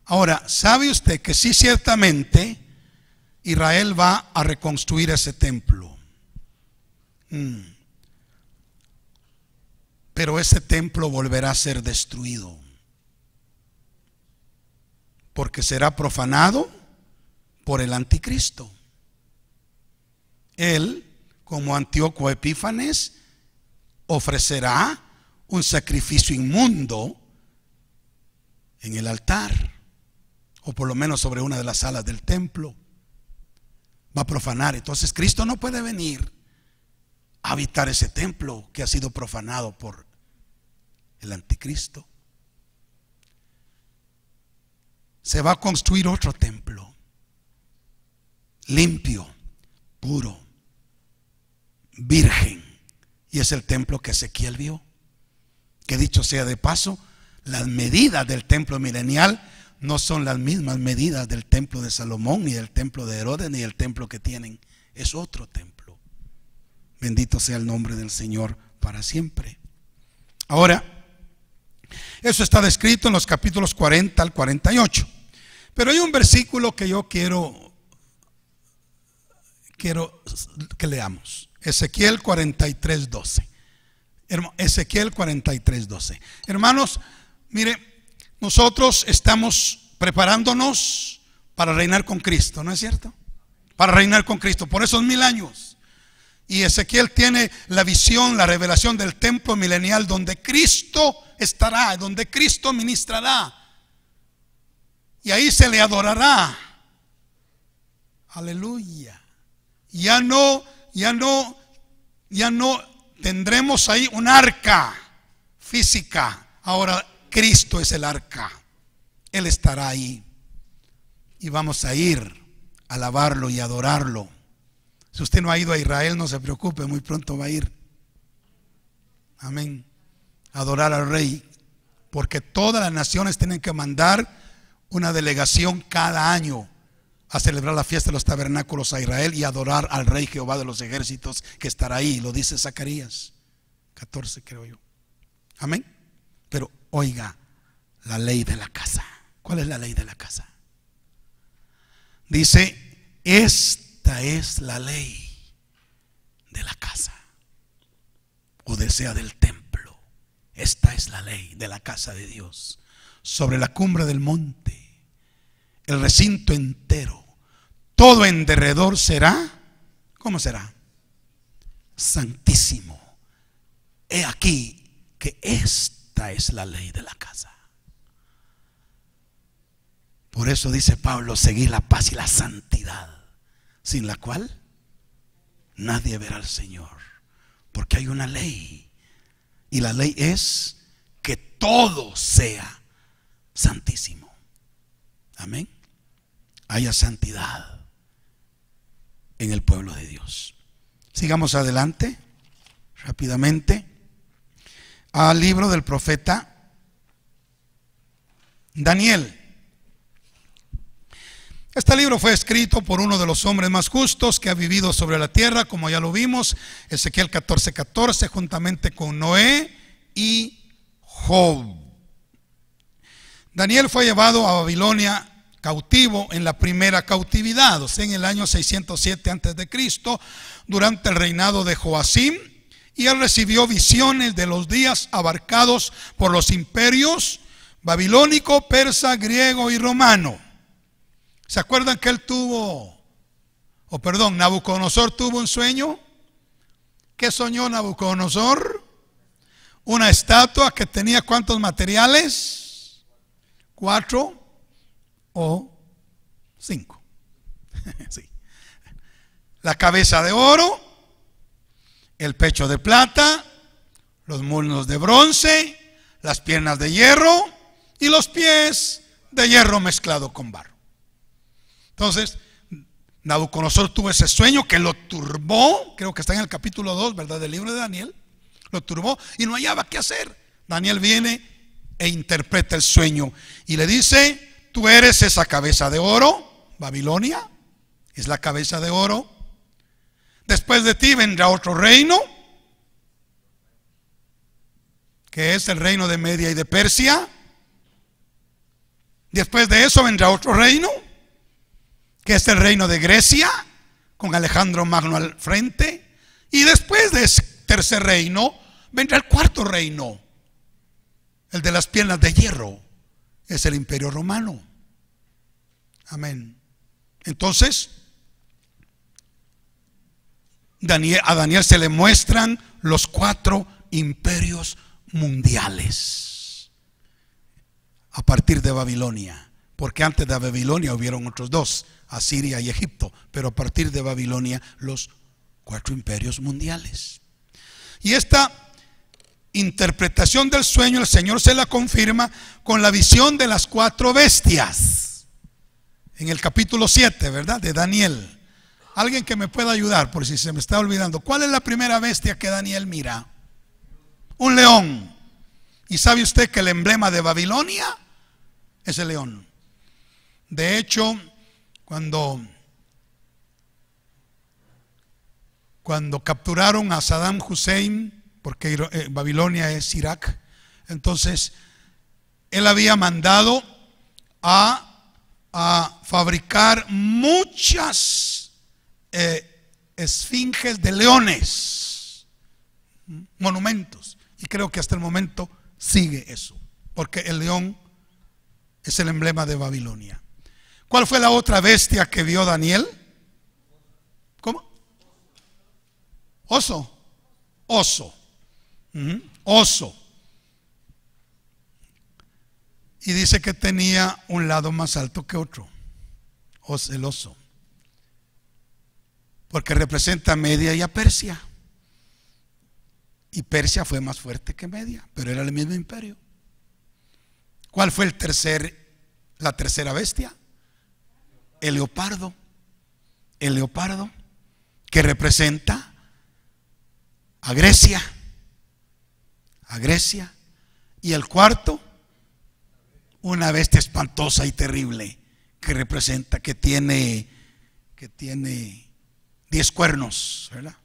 A: Ahora, ¿sabe usted que sí, ciertamente Israel va a reconstruir ese templo? Pero ese templo volverá a ser destruido, porque será profanado por el anticristo. Él, como Antíoco Epífanes, ofrecerá un sacrificio inmundo en el altar, o por lo menos sobre una de las salas del templo. Va a profanar. Entonces Cristo no puede venir a habitar ese templo que ha sido profanado por el anticristo. Se va a construir otro templo, limpio, puro, virgen, y es el templo que Ezequiel vio. Que dicho sea de paso, las medidas del templo milenial no son las mismas medidas del templo de Salomón, ni del templo de Herodes, ni del templo que tienen. Es otro templo. Bendito sea el nombre del Señor para siempre. Ahora, eso está descrito en los capítulos 40 al 48. Pero hay un versículo que yo quiero que leamos. Ezequiel 43:12. Ezequiel 43:12. Hermanos, mire, nosotros estamos preparándonos para reinar con Cristo, ¿no es cierto? Para reinar con Cristo por esos 1000 años. Y Ezequiel tiene la visión, la revelación del templo milenial, donde Cristo estará, donde Cristo ministrará, y ahí se le adorará. Aleluya. Ya no tendremos ahí un arca física. Ahora Cristo es el arca. Él estará ahí, y vamos a ir a alabarlo y adorarlo. Si usted no ha ido a Israel, no se preocupe, muy pronto va a ir. Amén. Adorar al Rey, porque todas las naciones tienen que mandar una delegación cada año a celebrar la fiesta de los tabernáculos a Israel y adorar al Rey Jehová de los ejércitos, que estará ahí. Lo dice Zacarías 14, creo yo. Amén. Pero oiga, la ley de la casa. ¿Cuál es la ley de la casa? Dice: esta es la ley de la casa, o sea, del templo. Esta es la ley de la casa de Dios. Sobre la cumbre del monte el recinto entero, todo en derredor será, ¿cómo será? Santísimo. He aquí que esta es la ley de la casa. Por eso dice Pablo, seguir la paz y la santidad, sin la cual nadie verá al Señor. Porque hay una ley, y la ley es que todo sea santísimo. Amén. Haya santidad en el pueblo de Dios. Sigamos adelante rápidamente al libro del profeta Daniel. Este libro fue escrito por uno de los hombres más justos que ha vivido sobre la tierra, como ya lo vimos, Ezequiel 14:14, juntamente con Noé y Job. Daniel fue llevado a Babilonia cautivo en la primera cautividad, o sea, en el año 607 a.C., durante el reinado de Joacim, y él recibió visiones de los días abarcados por los imperios babilónico, persa, griego y romano. ¿Se acuerdan que él Nabucodonosor tuvo un sueño? ¿Qué soñó Nabucodonosor? Una estatua que tenía ¿cuántos materiales? 4 o 5. Sí. La cabeza de oro, el pecho de plata, los muslos de bronce, las piernas de hierro y los pies de hierro mezclado con barro. Entonces, Nabucodonosor tuvo ese sueño que lo turbó, creo que está en el capítulo 2, ¿verdad?, del libro de Daniel. Lo turbó y no hallaba qué hacer. Daniel viene e interpreta el sueño y le dice: tú eres esa cabeza de oro, Babilonia es la cabeza de oro. Después de ti vendrá otro reino, que es el reino de Media y de Persia. Después de eso vendrá otro reino, que es el reino de Grecia, con Alejandro Magno al frente. Y después de ese tercer reino vendrá el cuarto reino, el de las piernas de hierro, es el imperio romano. Amén. Entonces, a Daniel se le muestran los 4 imperios mundiales a partir de Babilonia, porque antes de Babilonia hubieron otros 2, Asiria y Egipto, pero a partir de Babilonia los 4 imperios mundiales. Y esta interpretación del sueño el Señor se la confirma con la visión de las 4 bestias en el capítulo 7, ¿verdad?, de Daniel. Alguien que me pueda ayudar por si se me está olvidando. ¿Cuál es la primera bestia que Daniel mira? Un león. ¿Y sabe usted que el emblema de Babilonia es el león? De hecho, cuando capturaron a Saddam Hussein, porque Babilonia es Irak, entonces él había mandado a fabricar muchas esfinges de leones, monumentos, y creo que hasta el momento sigue eso, porque el león es el emblema de Babilonia. ¿Cuál fue la otra bestia que vio Daniel? ¿Cómo? Oso. Oso. Y dice que tenía un lado más alto que otro, el oso, porque representa a Media y a Persia. Y Persia fue más fuerte que Media, pero era el mismo imperio. ¿Cuál fue la tercera bestia? El leopardo. El leopardo, que representa a Grecia. A Grecia. Y el cuarto, una bestia espantosa y terrible, que representa, que tiene 10 cuernos, ¿verdad?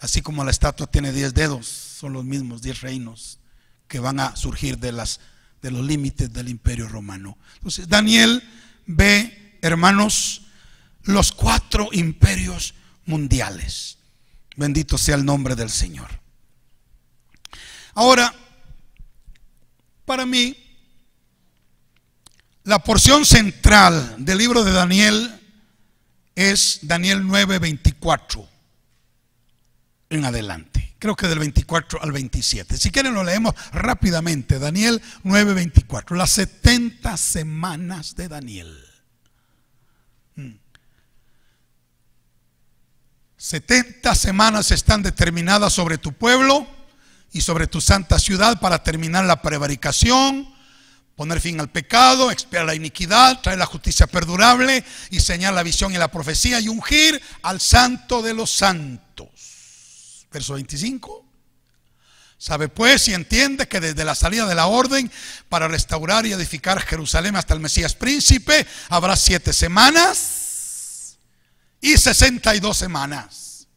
A: Así como la estatua tiene 10 dedos, son los mismos 10 reinos que van a surgir de los límites del imperio romano. Entonces Daniel ve, hermanos, los 4 imperios mundiales. Bendito sea el nombre del Señor. Ahora, para mí, La porción central del libro de Daniel es Daniel 9:24 en adelante. Creo que del 24 al 27. Si quieren lo leemos rápidamente. Daniel 9:24. Las 70 semanas de Daniel. 70 semanas están determinadas sobre tu pueblo y sobre tu santa ciudad para terminar la prevaricación, poner fin al pecado, expiar la iniquidad, traer la justicia perdurable y señalar la visión y la profecía y ungir al santo de los santos. Verso 25. Sabe pues y entiende que desde la salida de la orden para restaurar y edificar Jerusalén hasta el Mesías príncipe habrá 7 semanas y 62 semanas.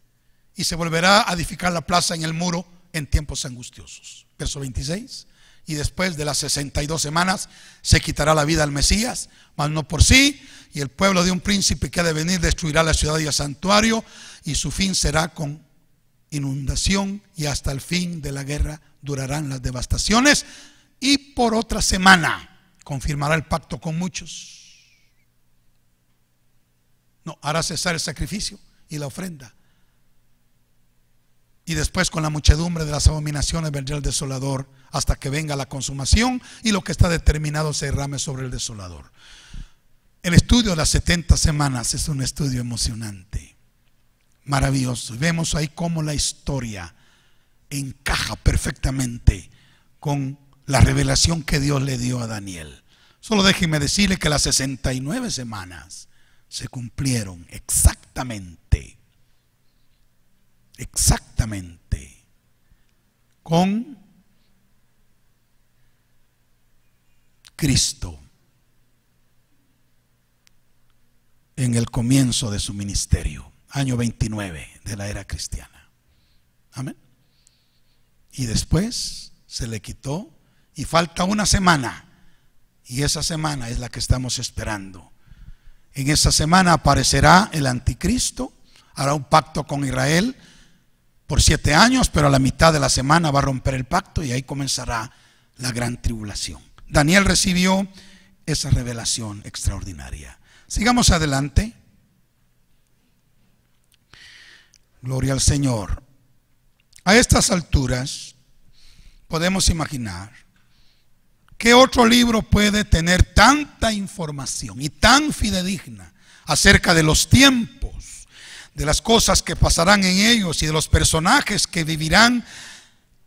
A: Y se volverá a edificar la plaza en el muro en tiempos angustiosos. Verso 26. Y después de las 62 semanas se quitará la vida al Mesías, mas no por sí. Y el pueblo de un príncipe que ha de venir destruirá la ciudad y el santuario. Y su fin será con inundación. Y hasta el fin de la guerra durarán las devastaciones. Y por otra semana confirmará el pacto con muchos. No, hará cesar el sacrificio y la ofrenda. Y después con la muchedumbre de las abominaciones vendrá el desolador hasta que venga la consumación y lo que está determinado se derrame sobre el desolador. El estudio de las 70 semanas es un estudio emocionante, maravilloso. Y vemos ahí cómo la historia encaja perfectamente con la revelación que Dios le dio a Daniel. Solo déjenme decirle que las 69 semanas se cumplieron exactamente con Cristo en el comienzo de su ministerio, año 29 de la era cristiana. Amén. Y después se le quitó y falta una semana, y esa semana es la que estamos esperando. En esa semana aparecerá el anticristo, hará un pacto con Israel por 7 años, pero a la mitad de la semana va a romper el pacto y ahí comenzará la gran tribulación. Daniel recibió esa revelación extraordinaria. Sigamos adelante. Gloria al Señor. A estas alturas podemos imaginar ¿qué otro libro puede tener tanta información y tan fidedigna acerca de los tiempos, de las cosas que pasarán en ellos y de los personajes que vivirán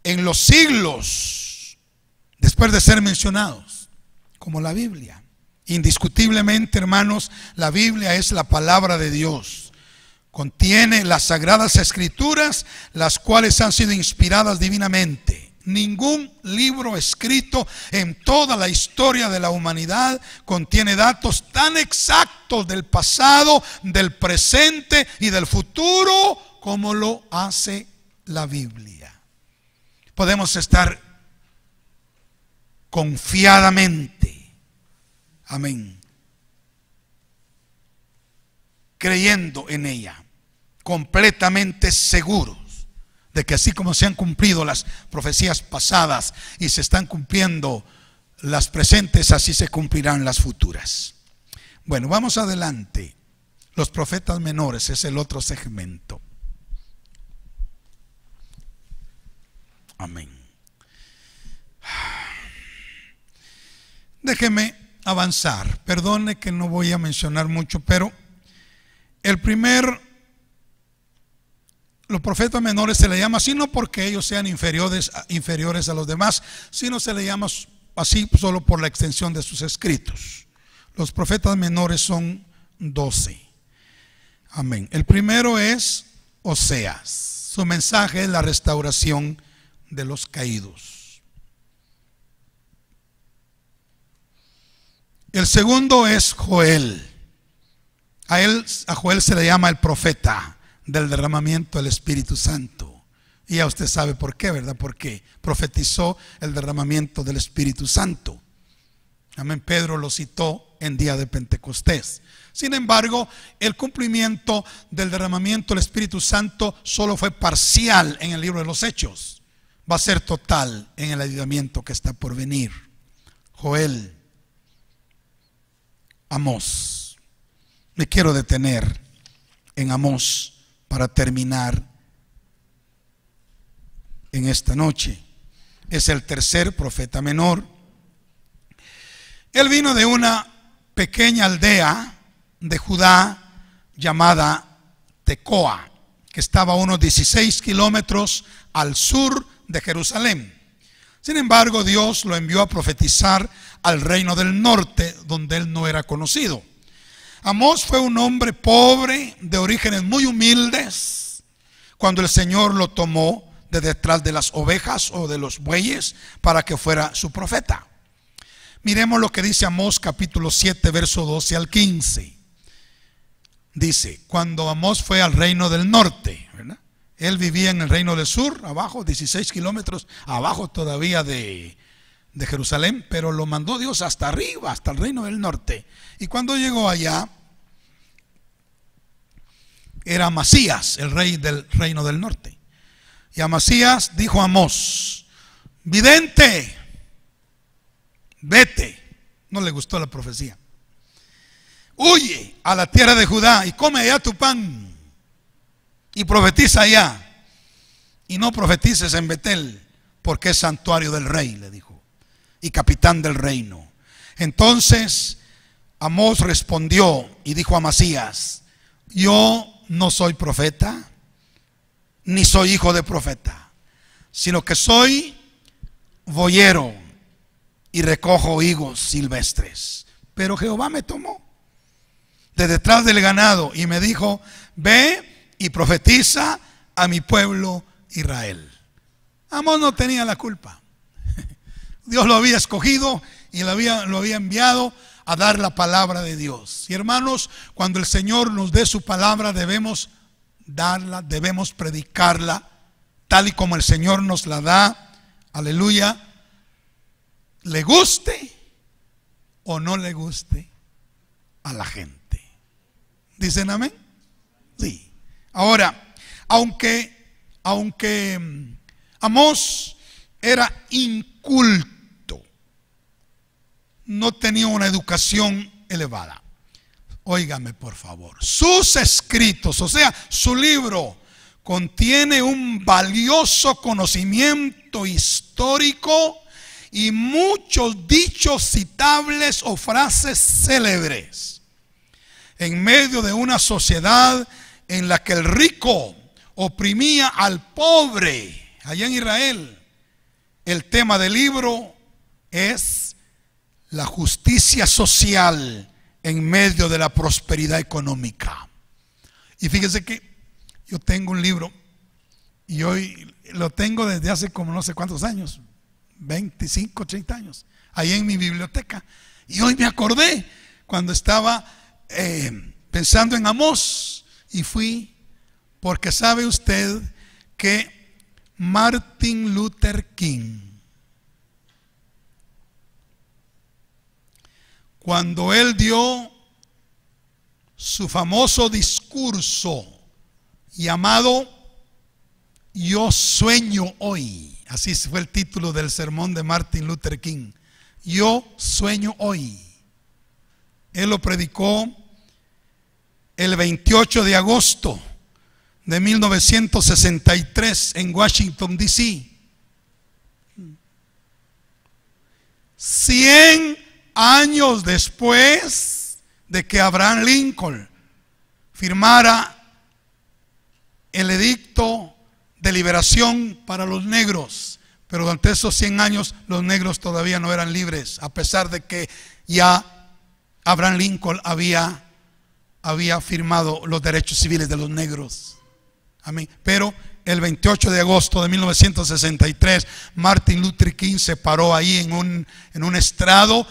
A: en los siglos después de ser mencionados, como la Biblia? Indiscutiblemente, hermanos, la Biblia es la palabra de Dios. Contiene las sagradas escrituras, las cuales han sido inspiradas divinamente. Ningún libro escrito en toda la historia de la humanidad contiene datos tan exactos del pasado, del presente y del futuro como lo hace la Biblia. Podemos estar confiadamente, amén, creyendo en ella, completamente seguros de que así como se han cumplido las profecías pasadas y se están cumpliendo las presentes, así se cumplirán las futuras. Bueno, vamos adelante. Los profetas menores es el otro segmento. Amén. Déjeme avanzar. Perdone que no voy a mencionar mucho, pero los profetas menores se le llama así no porque ellos sean inferiores a los demás, sino se le llama así solo por la extensión de sus escritos. Los profetas menores son 12. Amén. El primero es Oseas. Su mensaje es la restauración de los caídos. El segundo es Joel. A Joel se le llama el profeta del derramamiento del Espíritu Santo. Y ya usted sabe por qué, ¿verdad? Porque profetizó el derramamiento del Espíritu Santo. Amén. Pedro lo citó en día de Pentecostés. Sin embargo, el cumplimiento del derramamiento del Espíritu Santo solo fue parcial en el libro de los Hechos. Va a ser total en el avivamiento que está por venir. Joel. Amós. Me quiero detener en Amós para terminar en esta noche. Es el tercer profeta menor. Él vino de una pequeña aldea de Judá llamada Tecoa, que estaba a unos 16 kilómetros al sur de Jerusalén. Sin embargo, Dios lo envió a profetizar al reino del norte, donde él no era conocido. Amós fue un hombre pobre, de orígenes muy humildes, cuando el Señor lo tomó de detrás de las ovejas o de los bueyes para que fuera su profeta. Miremos lo que dice Amós capítulo 7, verso 12 al 15. Dice, cuando Amós fue al reino del norte, ¿verdad? Él vivía en el reino del sur, abajo, 16 kilómetros abajo todavía de Jerusalén, pero lo mandó Dios hasta arriba, hasta el reino del norte. Y cuando llegó allá, era Amasías, el rey del reino del norte. Y Amasías dijo a Amós, vidente, vete. No le gustó la profecía. Huye a la tierra de Judá y come allá tu pan y profetiza allá, y no profetices en Betel, porque es santuario del rey, le dijo, y capitán del reino. Entonces Amós respondió y dijo a Amasías, yo no soy profeta, ni soy hijo de profeta, sino que soy boyero y recojo higos silvestres. Pero Jehová me tomó de detrás del ganado y me dijo, ve y profetiza a mi pueblo Israel. Amós no tenía la culpa. Dios lo había escogido y lo había enviado a dar la palabra de Dios. Y hermanos, cuando el Señor nos dé su palabra, debemos darla, debemos predicarla tal y como el Señor nos la da. Aleluya. Le guste o no le guste a la gente. ¿Dicen amén? Sí. Ahora, aunque Amós era inculto, no tenía una educación elevada. Óigame por favor, sus escritos, o sea, su libro, contiene un valioso conocimiento histórico y muchos dichos citables o frases célebres. En medio de una sociedad en la que el rico oprimía al pobre, allá en Israel, el tema del libro es la justicia social en medio de la prosperidad económica. Y fíjese que yo tengo un libro y hoy lo tengo desde hace como no sé cuántos años, 25, 30 años, ahí en mi biblioteca. Y hoy me acordé cuando estaba pensando en Amós y fui, porque sabe usted que Martin Luther King, cuando él dio su famoso discurso llamado Yo sueño hoy, así fue el título del sermón de Martin Luther King, Yo sueño hoy, él lo predicó el 28 de agosto de 1963 en Washington, D.C. 100 años después de que Abraham Lincoln firmara el edicto de liberación para los negros. Pero durante esos 100 años los negros todavía no eran libres, a pesar de que ya Abraham Lincoln había firmado los derechos civiles de los negros. Amén. Pero el 28 de agosto de 1963 Martin Luther King se paró ahí en un estrado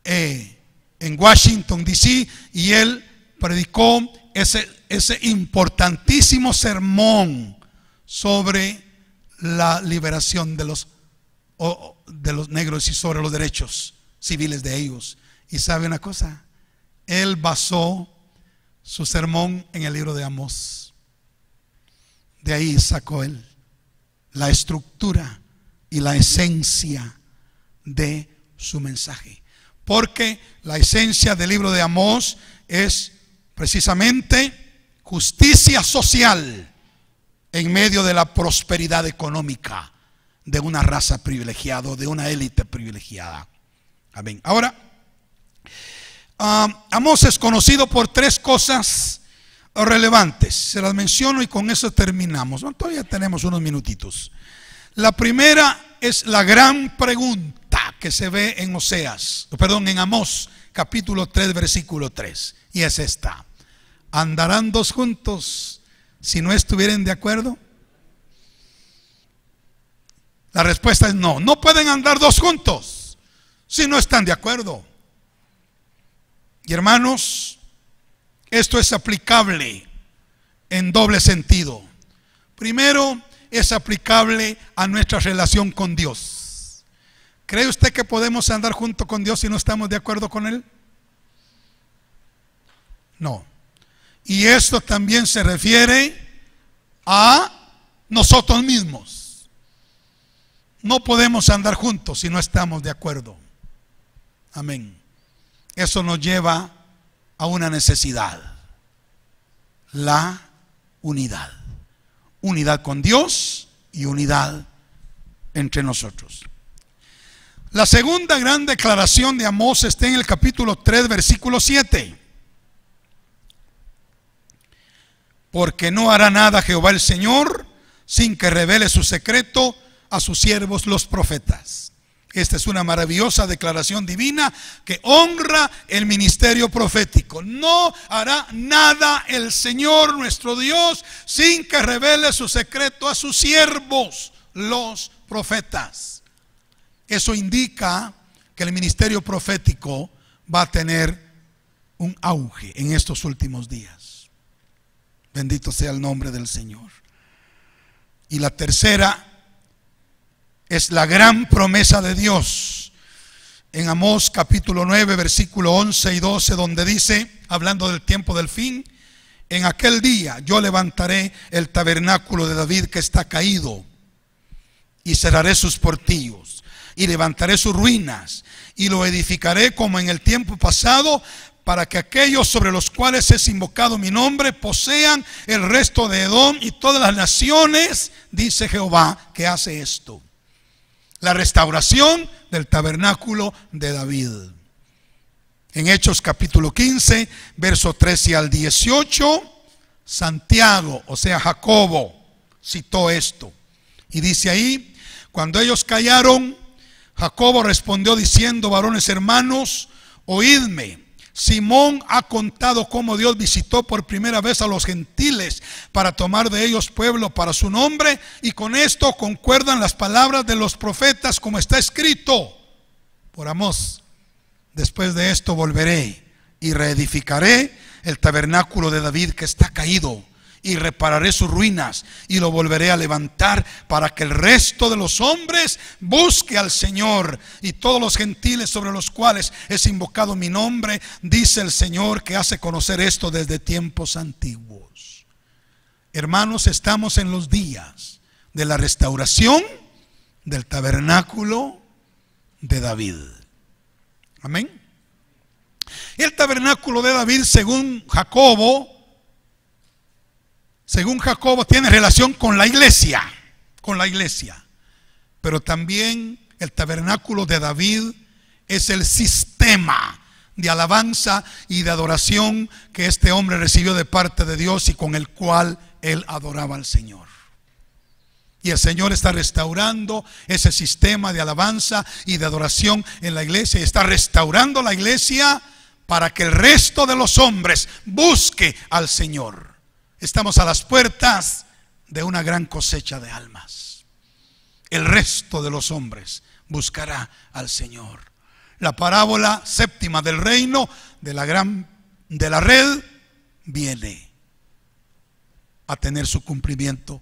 A: en Washington, D.C. y él predicó ese importantísimo sermón sobre la liberación de los negros y sobre los derechos civiles de ellos. Y sabe una cosa, él basó su sermón en el libro de Amós. De ahí sacó él la estructura y la esencia de su mensaje. porque la esencia del libro de Amós es precisamente justicia social en medio de la prosperidad económica de una raza privilegiada, de una élite privilegiada. Amén. Ahora, Amós es conocido por tres cosas relevantes. Se las menciono y con eso terminamos. Bueno, todavía tenemos unos minutitos. La primera es la gran pregunta que se ve en en Amós, capítulo 3, versículo 3. Y es esta: ¿andarán dos juntos si no estuvieran de acuerdo? La respuesta es no. No pueden andar dos juntos si no están de acuerdo. Y hermanos, esto es aplicable en doble sentido. Primero, es aplicable a nuestra relación con Dios. ¿Cree usted que podemos andar junto con Dios si no estamos de acuerdo con Él? No. Y esto también se refiere a nosotros mismos. No podemos andar juntos si no estamos de acuerdo. Amén. Eso nos lleva a una necesidad: la unidad. Unidad con Dios y unidad entre nosotros. La segunda gran declaración de Amós está en el capítulo 3, versículo 7. Porque no hará nada Jehová el Señor sin que revele su secreto a sus siervos los profetas. Esta es una maravillosa declaración divina que honra el ministerio profético. No hará nada el Señor nuestro Dios sin que revele su secreto a sus siervos, los profetas. Eso indica que el ministerio profético va a tener un auge en estos últimos días. Bendito sea el nombre del Señor. Y la tercera es la gran promesa de Dios en Amós capítulo 9, versículo 11 y 12, donde dice, hablando del tiempo del fin: en aquel día yo levantaré el tabernáculo de David que está caído, y cerraré sus portillos, y levantaré sus ruinas, y lo edificaré como en el tiempo pasado, para que aquellos sobre los cuales es invocado mi nombre posean el resto de Edom y todas las naciones, dice Jehová, que hace esto. La restauración del tabernáculo de David. En Hechos capítulo 15, verso 13 al 18, Santiago, o sea Jacobo, citó esto. Y dice ahí: cuando ellos callaron, Jacobo respondió diciendo: varones hermanos, oídme. Simón ha contado cómo Dios visitó por primera vez a los gentiles para tomar de ellos pueblo para su nombre, y con esto concuerdan las palabras de los profetas, como está escrito por Amós: después de esto volveré y reedificaré el tabernáculo de David que está caído, y repararé sus ruinas, y lo volveré a levantar, para que el resto de los hombres busque al Señor, y todos los gentiles sobre los cuales es invocado mi nombre, dice el Señor, que hace conocer esto desde tiempos antiguos. Hermanos, estamos en los días de la restauración del tabernáculo de David. Amén. El tabernáculo de David, según Jacobo, tiene relación con la iglesia, pero también el tabernáculo de David es el sistema de alabanza y de adoración que este hombre recibió de parte de Dios y con el cual él adoraba al Señor. Y el Señor está restaurando ese sistema de alabanza y de adoración en la iglesia, y está restaurando la iglesia para que el resto de los hombres busque al Señor. Estamos a las puertas de una gran cosecha de almas. El resto de los hombres buscará al Señor. La parábola séptima del reino de la red viene a tener su cumplimiento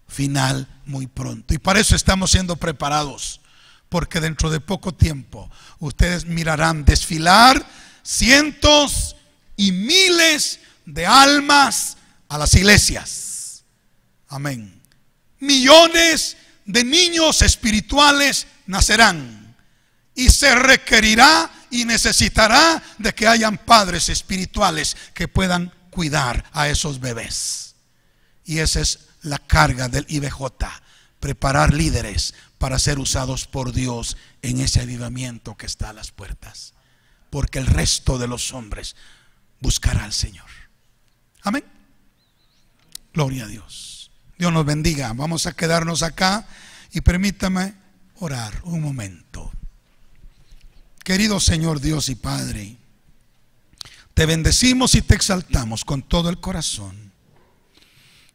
A: final muy pronto. Y para eso estamos siendo preparados, porque dentro de poco tiempo ustedes mirarán desfilar cientos y miles de almas a las iglesias. Amén. Millones de niños espirituales nacerán, y se requerirá y necesitará de que hayan padres espirituales que puedan cuidar a esos bebés. Y esa es la carga del IBJ, preparar líderes para ser usados por Dios en ese avivamiento que está a las puertas, porque el resto de los hombres buscará al Señor. Amén. Gloria a Dios. Dios nos bendiga. Vamos a quedarnos acá y permítame orar un momento. Querido Señor Dios y Padre, te bendecimos y te exaltamos con todo el corazón.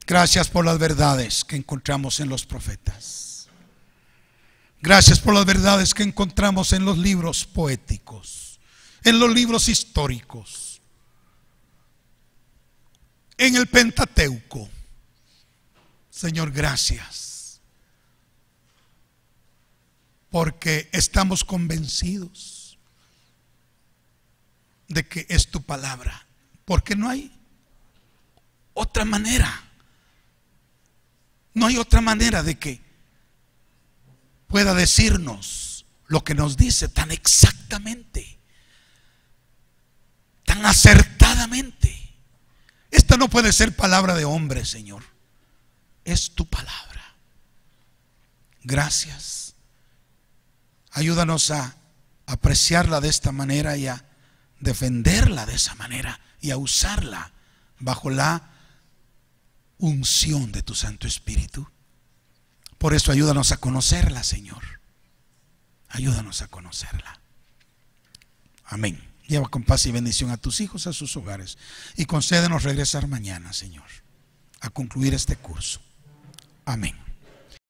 A: Gracias por las verdades que encontramos en los profetas. Gracias por las verdades que encontramos en los libros poéticos, en los libros históricos, en el Pentateuco. Señor, gracias, porque estamos convencidos de que es tu palabra, porque no hay otra manera. No hay otra manera de que pueda decirnos lo que nos dice tan exactamente, tan acertadamente. Esta no puede ser palabra de hombre, Señor. Es tu palabra. Gracias. Ayúdanos a apreciarla de esta manera y a defenderla de esa manera y a usarla bajo la unción de tu Santo Espíritu. Por eso ayúdanos a conocerla, Señor. Ayúdanos a conocerla. Amén. Lleva con paz y bendición a tus hijos a sus hogares y concédenos regresar mañana, Señor, a concluir este curso. Amén.